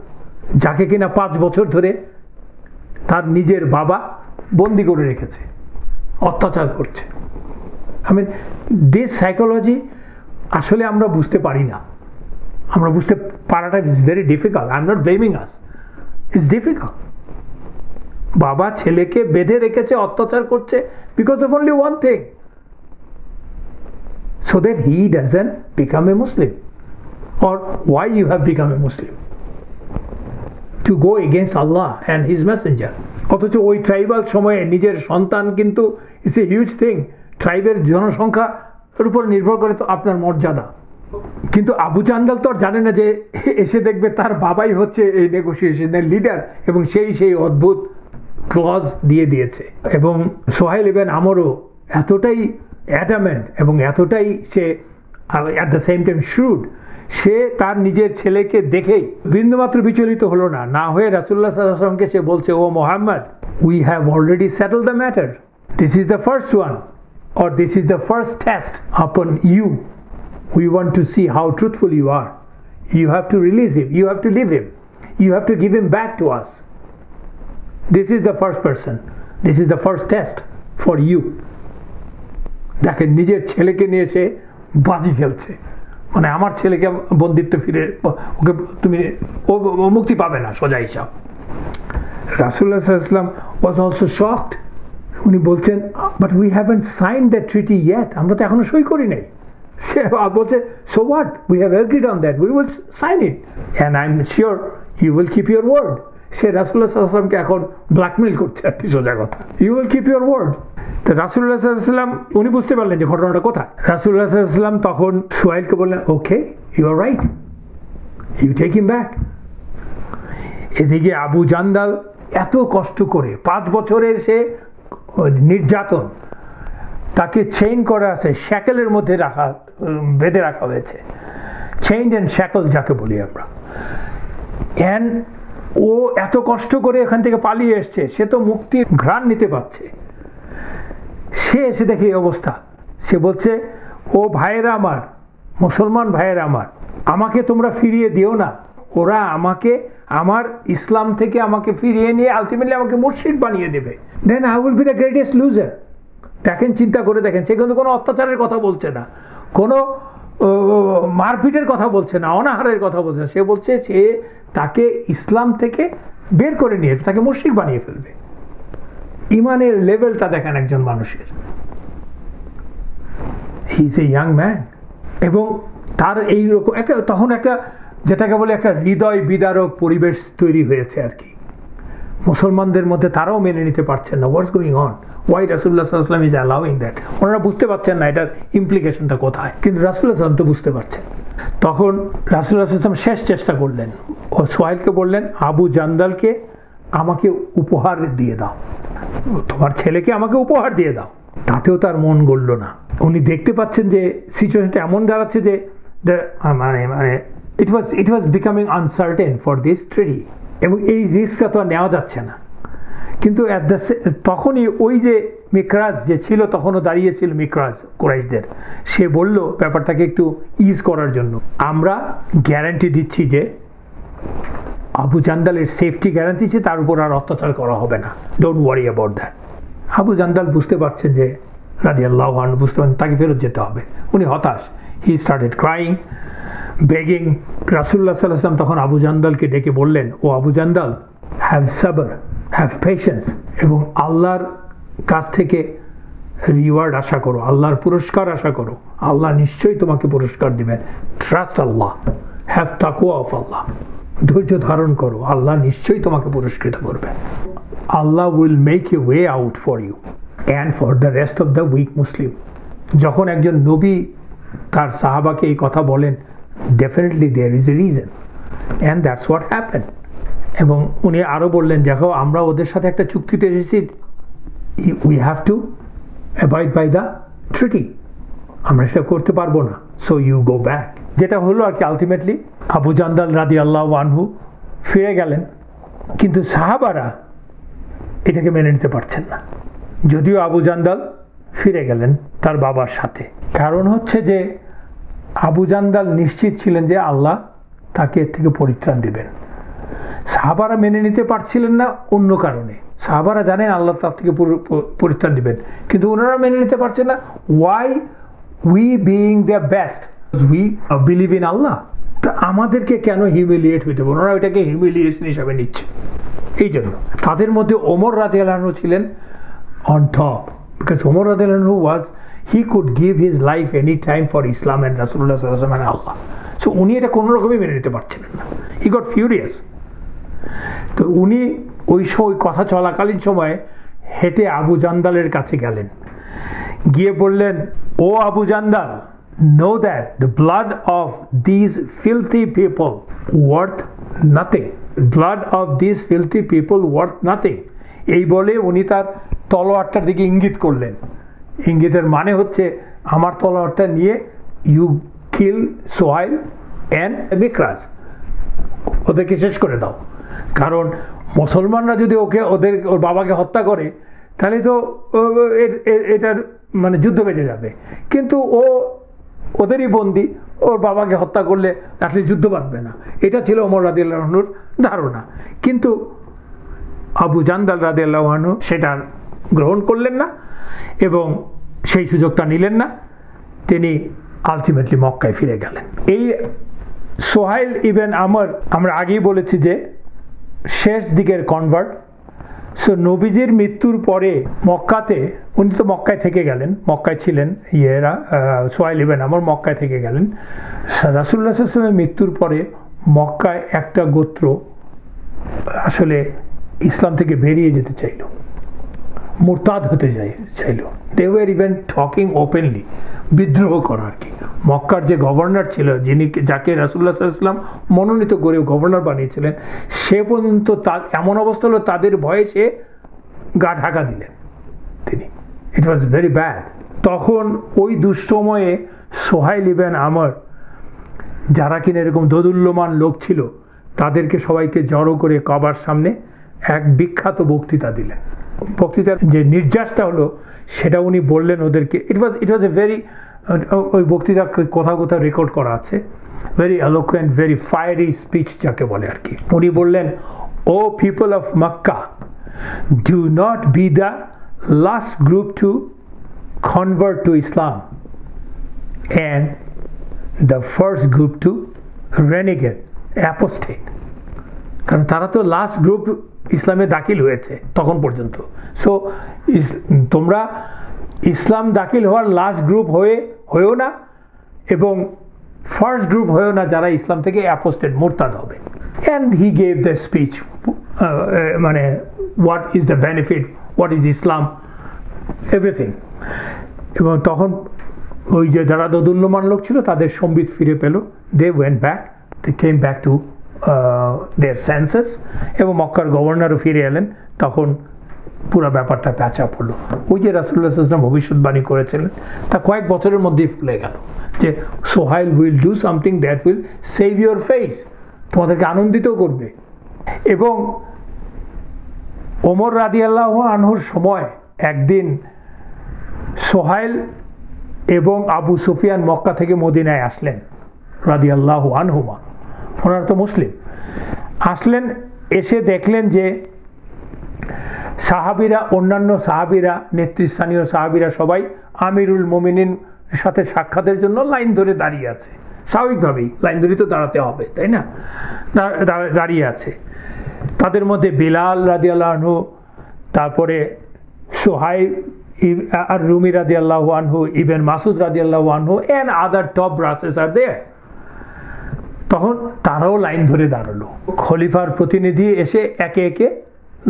Speaker 1: যাকে কিনা 5 বছর ধরে তার নিজের বাবা বন্দি করে রেখেছে, অত্যাচার করছে। আমি দিস সাইকোলজি আসলে আমরা বুঝতে পারি না, আমরা বুঝতে পারাটা is very difficult. I am not blaming us, it's difficult. বাবা ছেলেকে বেঁধে রেখেছে, অত্যাচার করছে, because of only one thing, so that he doesn't become a Muslim, or why you have become a Muslim, to go against Allah and his messenger. অথচ ওই tribal সময়ে নিজের সন্তান কিন্তু ইটস এ হিউজ থিং। ট্রাইবের জনসংখ্যার উপর নির্ভর করে তো আপনার মর্যাদা। কিন্তু আবু জান্দাল তো আর জানে না যে এসে দেখবে তার বাবাই হচ্ছে এই নেগোসিয়েশনের লিডার, এবং সেই অদ্ভুত ক্লজ দিয়ে দিয়েছে। এবং সোহাইল ইবনে আমরও এতটাই অ্যাডামেন্ট এবং এতটাই সে অ্যাট দ্য সেম টাইম শ্রুড, সে তার নিজের ছেলেকে দেখেই বিন্দুমাত্র বিচলিত হলো না। না হয়ে রাসূলুল্লাহ সাল্লাল্লাহু আলাইহি ওয়াসাল্লামকে সে বলছে, O Muhammad, we have already settled the matter, this is the first one, or this is the first test upon you. We want to see how truthful you are. You have to release him, you have to leave him, you have to give him back to us. This is the first person, this is the first test for you. দেখেন নিজের ছেলেকে নিয়ে সে বাজি খেলছে, মানে আমার ছেলেকে বন্দিত্ব ফিরে ওকে তুমি ও মুক্তি পাবে না, সোজা হিসাব। রাসূলুল্লাহ সাল্লাল্লাহু আলাইহি ওয়াসাল্লাম was also shocked. উনি বলছেন, but we haven't sign that treaty yet, আমরা তো এখনো সই করি নাই। সে বলছে, so what, we have agreed on that, we will sign it and I am sure you will keep your word. সে রাসূলুল্লাহ সাল্লাল্লাহু আলাইহি ওয়াসাল্লামকে এখন ব্ল্যাকমেল করছে আর কি, সোজা কথা, you will keep your word. তো রাসূলুল্লাহ সাল্লাল্লাহু আলাইহি ওয়াসাল্লাম উনি বুঝতে পারলেন যে ঘটনাটা কোথায়। রাসূলুল্লাহ সাল্লাল্লাহু আলাইহি ওয়াসাল্লাম তখন সোহাইলকে বললেন, okay, you are right, you take him back, এদিকে আবু জান্দাল এত কষ্ট করে 5 বছরের সে নির্যাতন, তাকে চেইন করা আছে, শ্যাকেলের মধ্যে বেঁধে রাখা হয়েছে, চেইন অ্যান্ড শ্যাকল যাকে বলি আমরা। অ্যান্ড ও এত কষ্ট করে এখান থেকে পালিয়ে এসছে, সে তো মুক্তির ঘ্রাণ নিতে পারছে। সে এসে দেখে এই অবস্থা, সে বলছে, ও ভাইয়েরা আমার, মুসলমান ভাইয়েরা আমার, আমাকে তোমরা ফিরিয়ে দিও না, ওরা আমাকে আমার ইসলাম থেকে আমাকে ফিরিয়ে নিয়ে আলটিমেটলি আমাকে মুর্শিদ বানিয়ে দেবে, then I will be the greatest loser. দেখেন, চিন্তা করে দেখেন, সে কিন্তু কোনো অত্যাচারের কথা বলছে না, কোনো মারপিটের কথা বলছে না, অনাহারের কথা বলছে না, সে বলছে সে তাকে ইসলাম থেকে বের করে নিয়ে তাকে মুশরিক বানিয়ে ফেলবে। ইমানের লেভেলটা দেখেন একজন মানুষের। হি ইজ এ ইয়াং ম্যান, এবং তার এইরকম একটা তখন একটা যেটাকে বলে একটা হৃদয় বিদারক পরিবেশ তৈরি হয়েছে আর কি মুসলমানদের মধ্যে। তারাও মেনে নিতে পারছেন না হোয়াটস গোয়িং অন, ওয়াই রাসূলুল্লাহ সাল্লাল্লাহু আলাইহি ওয়াসাল্লাম ইজ অ্যালাউইং দ্যাট। ওনারা বুঝতে পারছেন না এটার ইমপ্লিকেশনটা কোথায়, কিন্তু রাসূলুল্লাহ সাল্লাল্লাহু আলাইহি ওয়াসাল্লাম তো বুঝতে পারছেন। তখন রাসূলুল্লাহ সাল্লাল্লাহু আলাইহি ওয়াসাল্লাম শেষ চেষ্টা করলেন, ও সোহাইলকে বললেন, আবু জান্দালকে আমাকে উপহার দিয়ে দাও, তোমার ছেলেকে আমাকে উপহার দিয়ে দাও। তাতেও তার মন গড়ল না। উনি দেখতে পাচ্ছেন যে সিচুয়েশনটা এমন দাঁড়াচ্ছে যে it was becoming uncertain for this treaty, এবং এই রিস্কটা তো নেওয়া যাচ্ছে না। কিন্তু তখনই ওই যে মিকরাজ যে ছিল, তখনও দাঁড়িয়েছিল মিকরাজ কুরাইশদের, সে বলল ব্যাপারটাকে একটু ইজ করার জন্য, আমরা গ্যারান্টি দিচ্ছি যে আবু জান্দালের সেফটি গ্যারান্টি দিচ্ছি, তার উপর আর অত্যাচার করা হবে না, don't worry about that. Abu Jandal বুঝতে পারছেন যে রাদিয়াল্লাহু আনহু বুঝতে পারেন তাকে ফেরত যেতে হবে, উনি হতাশ। He started crying, begging. Rasulullah সাল্লাল্লাহু আলাইহি ওয়াসাল্লাম তখন আবু জান্দালকে ডেকে বললেন, O Abu Jandal, have sabr, have patience, এবং আল্লাহর কাছ থেকে রিওয়ার্ড আশা করো, আল্লাহর পুরস্কার আশা করো, আল্লাহ নিশ্চয়ই তোমাকে পুরস্কার দিবেন। Trust Allah, have taqwa of Allah, ধৈর্য ধারণ করো, আল্লাহ নিশ্চয়ই তোমাকে পুরস্কৃত করবে। Allah will make a way out for you and for the rest of the weak Muslim. যখন একজন নবী তার সাহাবাকে এই কথা বলেন, definitely there is a reason, and that's what happen. এবং উনি আরও বললেন, দেখো আমরা ওদের সাথে একটা চুক্তিতে এসেছি, we have to avoid by the treaty, আমরা সেটা করতে পারবো না, সো ইউ গো ব্যাক। যেটা হলো আর কি, আলটিমেটলি আবু জান্দাল রাদিয়াল্লাহু আনহু ফিরে গেলেন, কিন্তু সাহাবারা এটাকে মেনে নিতে পারছেন না। যদিও আবু জান্দাল ফিরে গেলেন তার বাবার সাথে, কারণ হচ্ছে যে আবু জান্দাল নিশ্চিত ছিলেন যে আল্লাহ তাকে এর থেকে পরিত্রাণ দিবেন। সাহাবারা মেনে নিতে পারছিলেন না অন্য কারণে, সাহাবারা জানেন আল্লাহ তার থেকে পরিত্রাণ দিবেন, কিন্তু ওনারা মেনে নিতে পারছেন না। Why we being the best, we believe in Allah, তো আমাদেরকে কেন হিউমিলিয়েট হইতে হবে? ওনারা ওইটাকে হিউমিলিয়েশন হিসাবে নিচ্ছে। এই জন্য তাদের মধ্যে ওমর রাদিয়াল্লাহু আনহু ছিলেন on top, because Omar radiallahu আনহু was, he could give his life any time for Islam and Rasulullah সাল্লাল্লাহু আলাইহি ওয়াসাল্লাম অ্যান্ড আল্লাহ। সো উনি এটা কোনো রকমই মেনে নিতে পারছিলেন না, হি গট ফিউরিয়াস। তো উনি ওই কথা চলাকালীন সময়ে হেঁটে আবু জান্দালের কাছে গেলেন, গিয়ে বললেন, O Abu Jandal, know that the blood of these filthy people worth nothing, blood of these filthy people worth nothing। এই বলে উনি তার তলোয়ারটার দিকে ইঙ্গিত করলেন। ইঙ্গিতের মানে হচ্ছে, আমার তলোয়ারটা নিয়ে ইউ কিল সোহাইল অ্যান্ড মিকরাজ, ওদেরকে শেষ করে দাও। কারণ মুসলমানরা যদি ওর বাবাকে হত্যা করে, তাহলে তো এটার মানে যুদ্ধ বেজে যাবে, কিন্তু ওদেরই বন্দি, ওর বাবাকে হত্যা করলে আসলে যুদ্ধ বাঁধবে না। এটা ছিল ওমর রাদিয়াল্লাহু আনহুর ধারণা, কিন্তু আবু জান্দাল রাদিয়াল্লাহু আনহু সেটা গ্রহণ করলেন না এবং সেই সুযোগটা নিলেন না। তিনি আলটিমেটলি মক্কায় ফিরে গেলেন। এই সোহাইল ইবনে আমর আমরা আগেই বলেছি যে শেষ দিকের কনভার্ট। সো নবীজির মৃত্যুর পরে মক্কাতে, উনি তো মক্কায় থেকে গেলেন, মক্কায় ছিলেন, সোহাইল ইবনে আমর মক্কায় থেকে গেলেন। রাসূলুল্লাহ সাল্লাল্লাহু আলাইহি ওয়াসাল্লামের মৃত্যুর পরে মক্কায় একটা গোত্র আসলে ইসলাম থেকে বেরিয়ে যেতে চাইল, মুরতাদ হতে চাইল। They were even talking openly, বিদ্রোহ করা আর কি। মক্কার যে গভর্নর ছিল, যাকে রাসূলুল্লাহ সাল্লাল্লাহু আলাইহি ওয়াসাল্লাম মনোনীত করে গভর্নর বানিয়েছিলেন, সে পর্যন্ত এমন অবস্থা হলো তাদের ভয়ে সে গা ঢাকা দিলেন তিনি। ইট ওয়াজ ভেরি ব্যাড। তখন ওই দুঃসময়ে সোহাইল ইবনে আমর, যারা কিনা এরকম দোদুল্যমান লোক ছিল, তাদেরকে সবাইকে জড়ো করে কাবার সামনে এক বিখ্যাত বক্তৃতা দিলেন। বক্তৃতার যে নির্যাসটা হলো সেটা উনি বললেন ওদেরকে। ইট ওয়াজ এ ভেরি, ওই বক্তৃতা কোথাও কোথাও রেকর্ড করা আছে, very eloquent, very fiery speech যাকে বলে আর কি। উনি বললেন, O people of Mecca, do not be the last group to convert to Islam and the first group to renegade, apostate. কারণ তারা তো লাস্ট গ্রুপ ইসলামে দাখিল হয়েছে তখন পর্যন্ত। সো তোমরা ইসলাম দাখিল হওয়ার লাস্ট গ্রুপ হয়েও না এবং ফার্স্ট গ্রুপ হয়েও না যারা ইসলাম থেকে অ্যাপোস্টেট, মোরতাদ হবে। And he gave the speech, মানে what is the benefit, what is Islam, everything. এবং তখন ওই যে যারা দোদুল্যমান লোক ছিল তাদের সম্বিত ফিরে পেল। They went back, they came back to their senses, এবং মক্কার গভর্নরও ফিরে এলেন। তখন পুরো ব্যাপারটা প্যাচ আপ হলো। ওই যে রাসূলুল্লাহ সাল্লাল্লাহু আলাইহি ওয়াসাল্লাম ভবিষ্যৎবাণী করেছিলেন তা কয়েক বছরের মধ্যেই ভুলে গেল, যে Sohail will do something that will save your face, তোমাদেরকে আনন্দিত করবে। এবং ওমর রাদিয়াল্লাহু আনহুর সময় একদিন সোহাইল এবং আবু সুফিয়ান মক্কা থেকে মদিনায় আসলেন রাদিয়াল্লাহু আনহুমা, ওনারা তো মুসলিম। আসলেন, এসে দেখলেন যে সাহাবীরা, অন্যান্য সাহাবীরা, নেতৃস্থানীয় সাহাবীরা সবাই আমিরুল মুমিনিন সাথে সাক্ষাতের জন্য লাইন ধরে দাঁড়িয়ে আছে। স্বাভাবিকভাবেই লাইন ধরে তো দাঁড়াতে হবে, তাই না? দাঁড়িয়ে আছে। তাদের মধ্যে বিলাল রাদিয়াল্লাহু আনহু, তারপরে সোহাইব আর রুমি রাদিয়াল্লাহু আনহু, ইবনে মাসুদ রাদিয়াল্লাহু আনহু, এন্ড আদার টপ ব্রাসেস আর দেয়ার। তখন তারাও লাইন ধরে দাঁড়ালো। খলিফার প্রতিনিধি এসে একে একে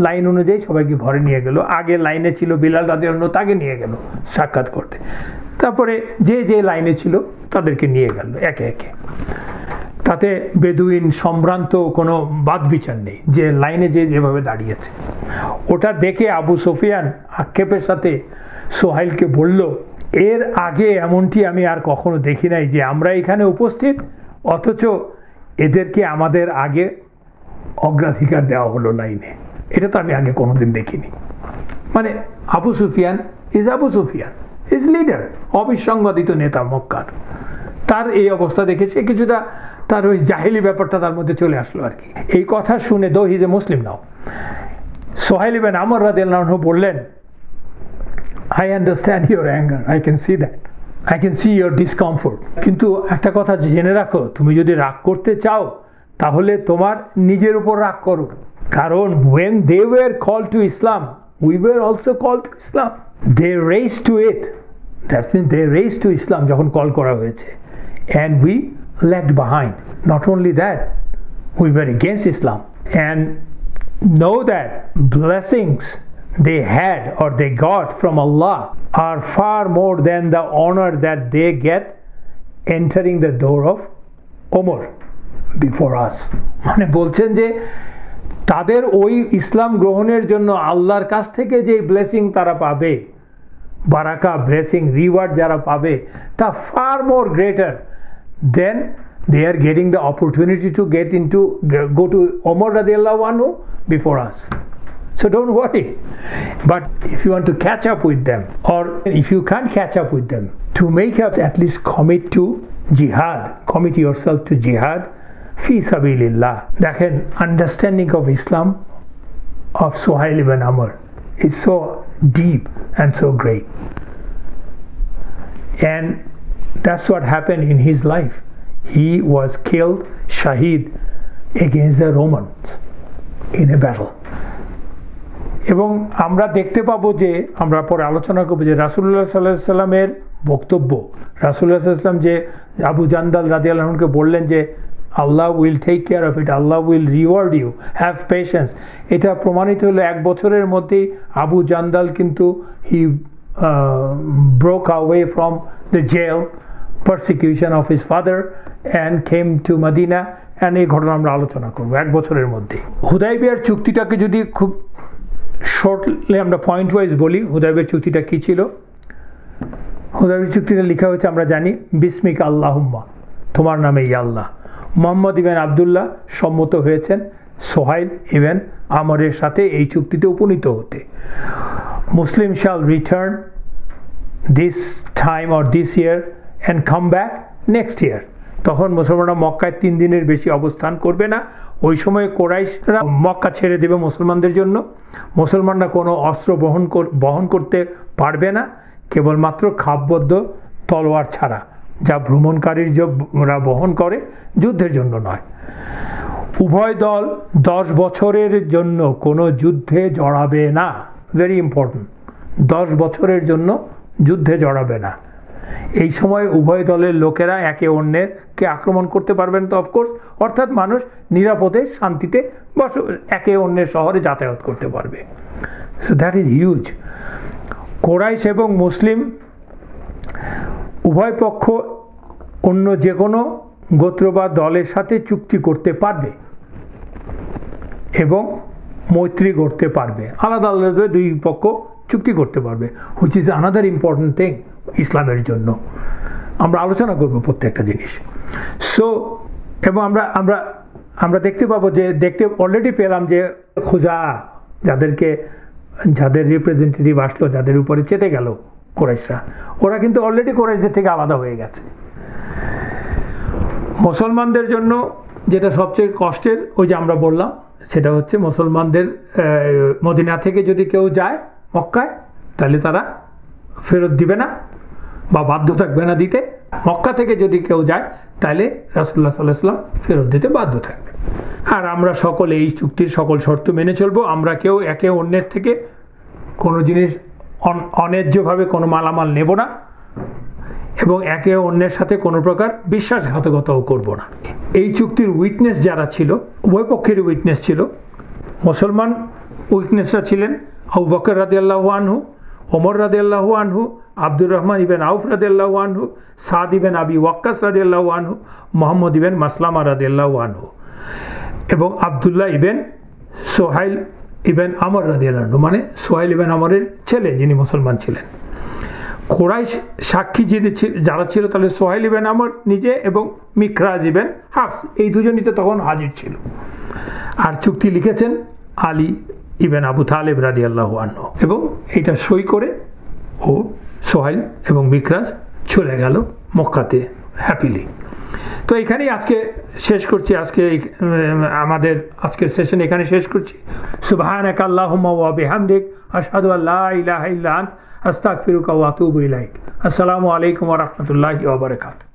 Speaker 1: লাইন অনুযায়ী সবাইকে ঘরে নিয়ে গেল। আগে লাইনে ছিল বিলাল রাদিয়াল্লাহু আনহু, তাকে নিয়ে গেল সাক্ষাৎ করতে। তারপরে যে যে লাইনে ছিল তাদেরকে নিয়ে গেল একে একে। তাতে বেদুইন সম্ভ্রান্ত কোনো বাদ বিচার নেই, যে লাইনে যে যেভাবে দাঁড়িয়েছে। ওটা দেখে আবু সুফিয়ান আক্ষেপের সাথে সোহাইলকে বলল, এর আগে এমনটি আমি আর কখনো দেখি নাই, যে আমরা এখানে উপস্থিত অথচ এদেরকে আমাদের আগে অগ্রাধিকার দেওয়া হলো লাইনে। এটা তো আমি আগে কোনোদিন দেখিনি। মানে আবু সুফিয়ান ইজ লিডার, অবিসংবাদিত নেতা মক্কার। তার এই অবস্থা দেখেছে, কিছুটা তার ওই জাহেলি ব্যাপারটা তার মধ্যে চলে আসলো আর কি। এই কথা শুনে, দো হি ইজ এ মুসলিম নাও, সোহাইল ইবনে আমর রাদিয়াল্লাহু আনহু বললেন, I understand your anger, I can see that, I can see your discomfort. কিন্তু একটা কথা জেনে রাখো, তুমি যদি রাগ করতে চাও তাহলে তোমার নিজের উপর রাগ করো। কারণ when they were called to Islam, we were also called to Islam. They raised to it. That means they raised to Islam যখন কল করা হয়েছে, and we lagged behind. Not only that, we were against Islam. And know that blessings they had or they got from Allah are far more than the honor that they get entering the door of Umar before us. মানে বলছেন যে তাদের ওই ইসলাম গ্রহণের জন্য আল্লাহর কাছ থেকে যে ব্লেসিং তারা পাবে, বারাকা, ব্লেসিং, রিওয়ার্ড যারা পাবে, তা fur more greater than they are getting the opportunity to go to Umar radiallahu anhu before us. So don't worry. But if you want to catch up with them, or if you can't catch up with them, to make up, at least commit yourself to jihad fi sabilillah. দেখেন, understanding of Islam of Suhail ibn Amr is so deep and so great, and that's what happened in his life. He was killed shaheed against the Romans in a battle. এবং আমরা দেখতে পাবো যে, আমরা পরে আলোচনা করবো যে রাসূলুল্লাহ সাল্লাল্লাহু আলাইহি সাল্লামের বক্তব্য, রাসূলুল্লাহ সাল্লাল্লাহু আলাইহি সাল্লাম যে আবু জান্দাল রাদিয়াল্লাহু আনহুকে বললেন যে Allah will take care of it, Allah will reward you, have patience. এটা প্রমাণিত হলো 1 বছরের মধ্যেই আবু জান্দাল কিন্তু হি broke away from the jail persecution of his father and came to Medina, and এই ঘটনা আমরা আলোচনা করব 1 বছরের মধ্যে। হুদাইবিয়ার চুক্তিটাকে যদি খুব শর্টলি আমরা পয়েন্ট ওয়াইজ বলি, হুদাইবিয়ার চুক্তিটা কি ছিল? হুদাইবিয়ার চুক্তিটা লেখা হয়েছে আমরা জানি, বিসমিকা আল্লাহুম্মা, তোমার নামে ইয়া আল্লাহ। মোহাম্মদ ইবেন আবদুল্লাহ সম্মত হয়েছেন সোহাইল ইবেন আমরের সাথে এই চুক্তিতে উপনীত হতে। মুসলিম shall return this time or this year and come back next year। তখন মুসলমানরা মক্কায় 3 দিনের বেশি অবস্থান করবে না। ওই সময় কোরাইশরা মক্কা ছেড়ে দেবে মুসলমানদের জন্য। মুসলমানরা কোনো অস্ত্র বহন করতে পারবে না, কেবলমাত্র খাপবদ্ধ তলোয়ার ছাড়া, যা ভ্রমণকারীরা বহন করে, যুদ্ধের জন্য নয়। উভয় দল 10 বছরের জন্য কোনো যুদ্ধে জড়াবে না। ভেরি ইম্পর্টেন্ট, 10 বছরের জন্য যুদ্ধে জড়াবে না। এই সময় উভয় দলের লোকেরা একে অন্যকে আক্রমণ করতে পারবেন তো অফকোর্স, অর্থাৎ মানুষ নিরাপদে শান্তিতে একে অন্যের শহরে যাতায়াত করতে পারবে। So that is huge. Quraish এবং মুসলিম উভয় পক্ষ অন্য যে কোনো গোত্র বা দলের সাথে চুক্তি করতে পারবে এবং মৈত্রী করতে পারবে, আলাদা আলাদা দুই পক্ষ চুক্তি করতে পারবে, which is another important thing ইসলামের জন্য। আমরা আলোচনা করব প্রত্যেকটা জিনিস। সো এবং আমরা দেখতে পাবো যে অলরেডি পেলাম যে খুজা, যাদের রিপ্রেজেন্টেটিভ আসলো, যাদের উপরে চেতে গেল কোরাইশরা, ওরা কিন্তু অলরেডি কোরাইশদের থেকে আলাদা হয়ে গেছে। মুসলমানদের জন্য যেটা সবচেয়ে কষ্টের, ওই যে আমরা বললাম, সেটা হচ্ছে মুসলমানদের মদিনা থেকে যদি কেউ যায় মক্কায়, তাহলে তারা ফেরত দিবে না বা বাধ্য থাকবে না দিতে। মক্কা থেকে যদি কেউ যায় তাহলে রাসূলুল্লাহ সাল্লাল্লাহু আলাইহি ওয়াসাল্লাম ফেরত দিতে বাধ্য থাকবে। আর আমরা সকলে এই চুক্তির সকল শর্ত মেনে চলবো। আমরা কেউ একে অন্যের থেকে কোনো জিনিস অন্যায্যভাবে কোনো মালামাল নেব না এবং একে অন্যের সাথে কোনো প্রকার বিশ্বাসঘাতকতাও করব না। এই চুক্তির উইটনেস যারা ছিল, উভয় পক্ষের উইটনেস ছিল। মুসলমান উইটনেসরা ছিলেন আবু বকর রাদিয়াল্লাহু আনহু, ওমর রাদিয়াল্লাহু আনহু, আব্দুর রহমান ইবেন আউফ রাদিয়াল্লাহু আনহু, সাদ ইবেন আবি ওয়াক্কাস রাদিয়াল্লাহু আনহু, মোহাম্মদ ইবেন মাসলামা রাদিয়াল্লাহু আনহু এবং আবদুল্লাহ ইবেন সোহাইল ইবেন আমর রাদিয়াল্লাহু আনহু, মানে সোহাইল ইবেন আমরের ছেলে, যিনি মুসলমান ছিলেন। কোরাইশ সাক্ষী যারা ছিল, তাহলে সোহাইল ইবেন আমর নিজে এবং মিকরাজ ইবেন হাফস, এই দুজনই তো তখন হাজির ছিল। আর চুক্তি লিখেছেন আলী ইবেন আবু তালেব রাদিয়াল্লাহু আনহু, এবং এটা সই করে ও সোহাইল এবং মিকরাজ চলে গেল মক্কাতে হ্যাপিলি। তো এখানেই আজকে শেষ করছি, আমাদের আজকের সেশন এখানে শেষ করছি। সুবহানাকা আল্লাহুম্মা ওয়া বিহামদিক, আশহাদু আল্লা ইলাহা ইল্লা আনতা, আস্তাগফিরুকা ওয়া আতুবু ইলাইক। আসসালামু আলাইকুম ওয়া রাহমাতুল্লাহি ওয়া বারাকাতুহু।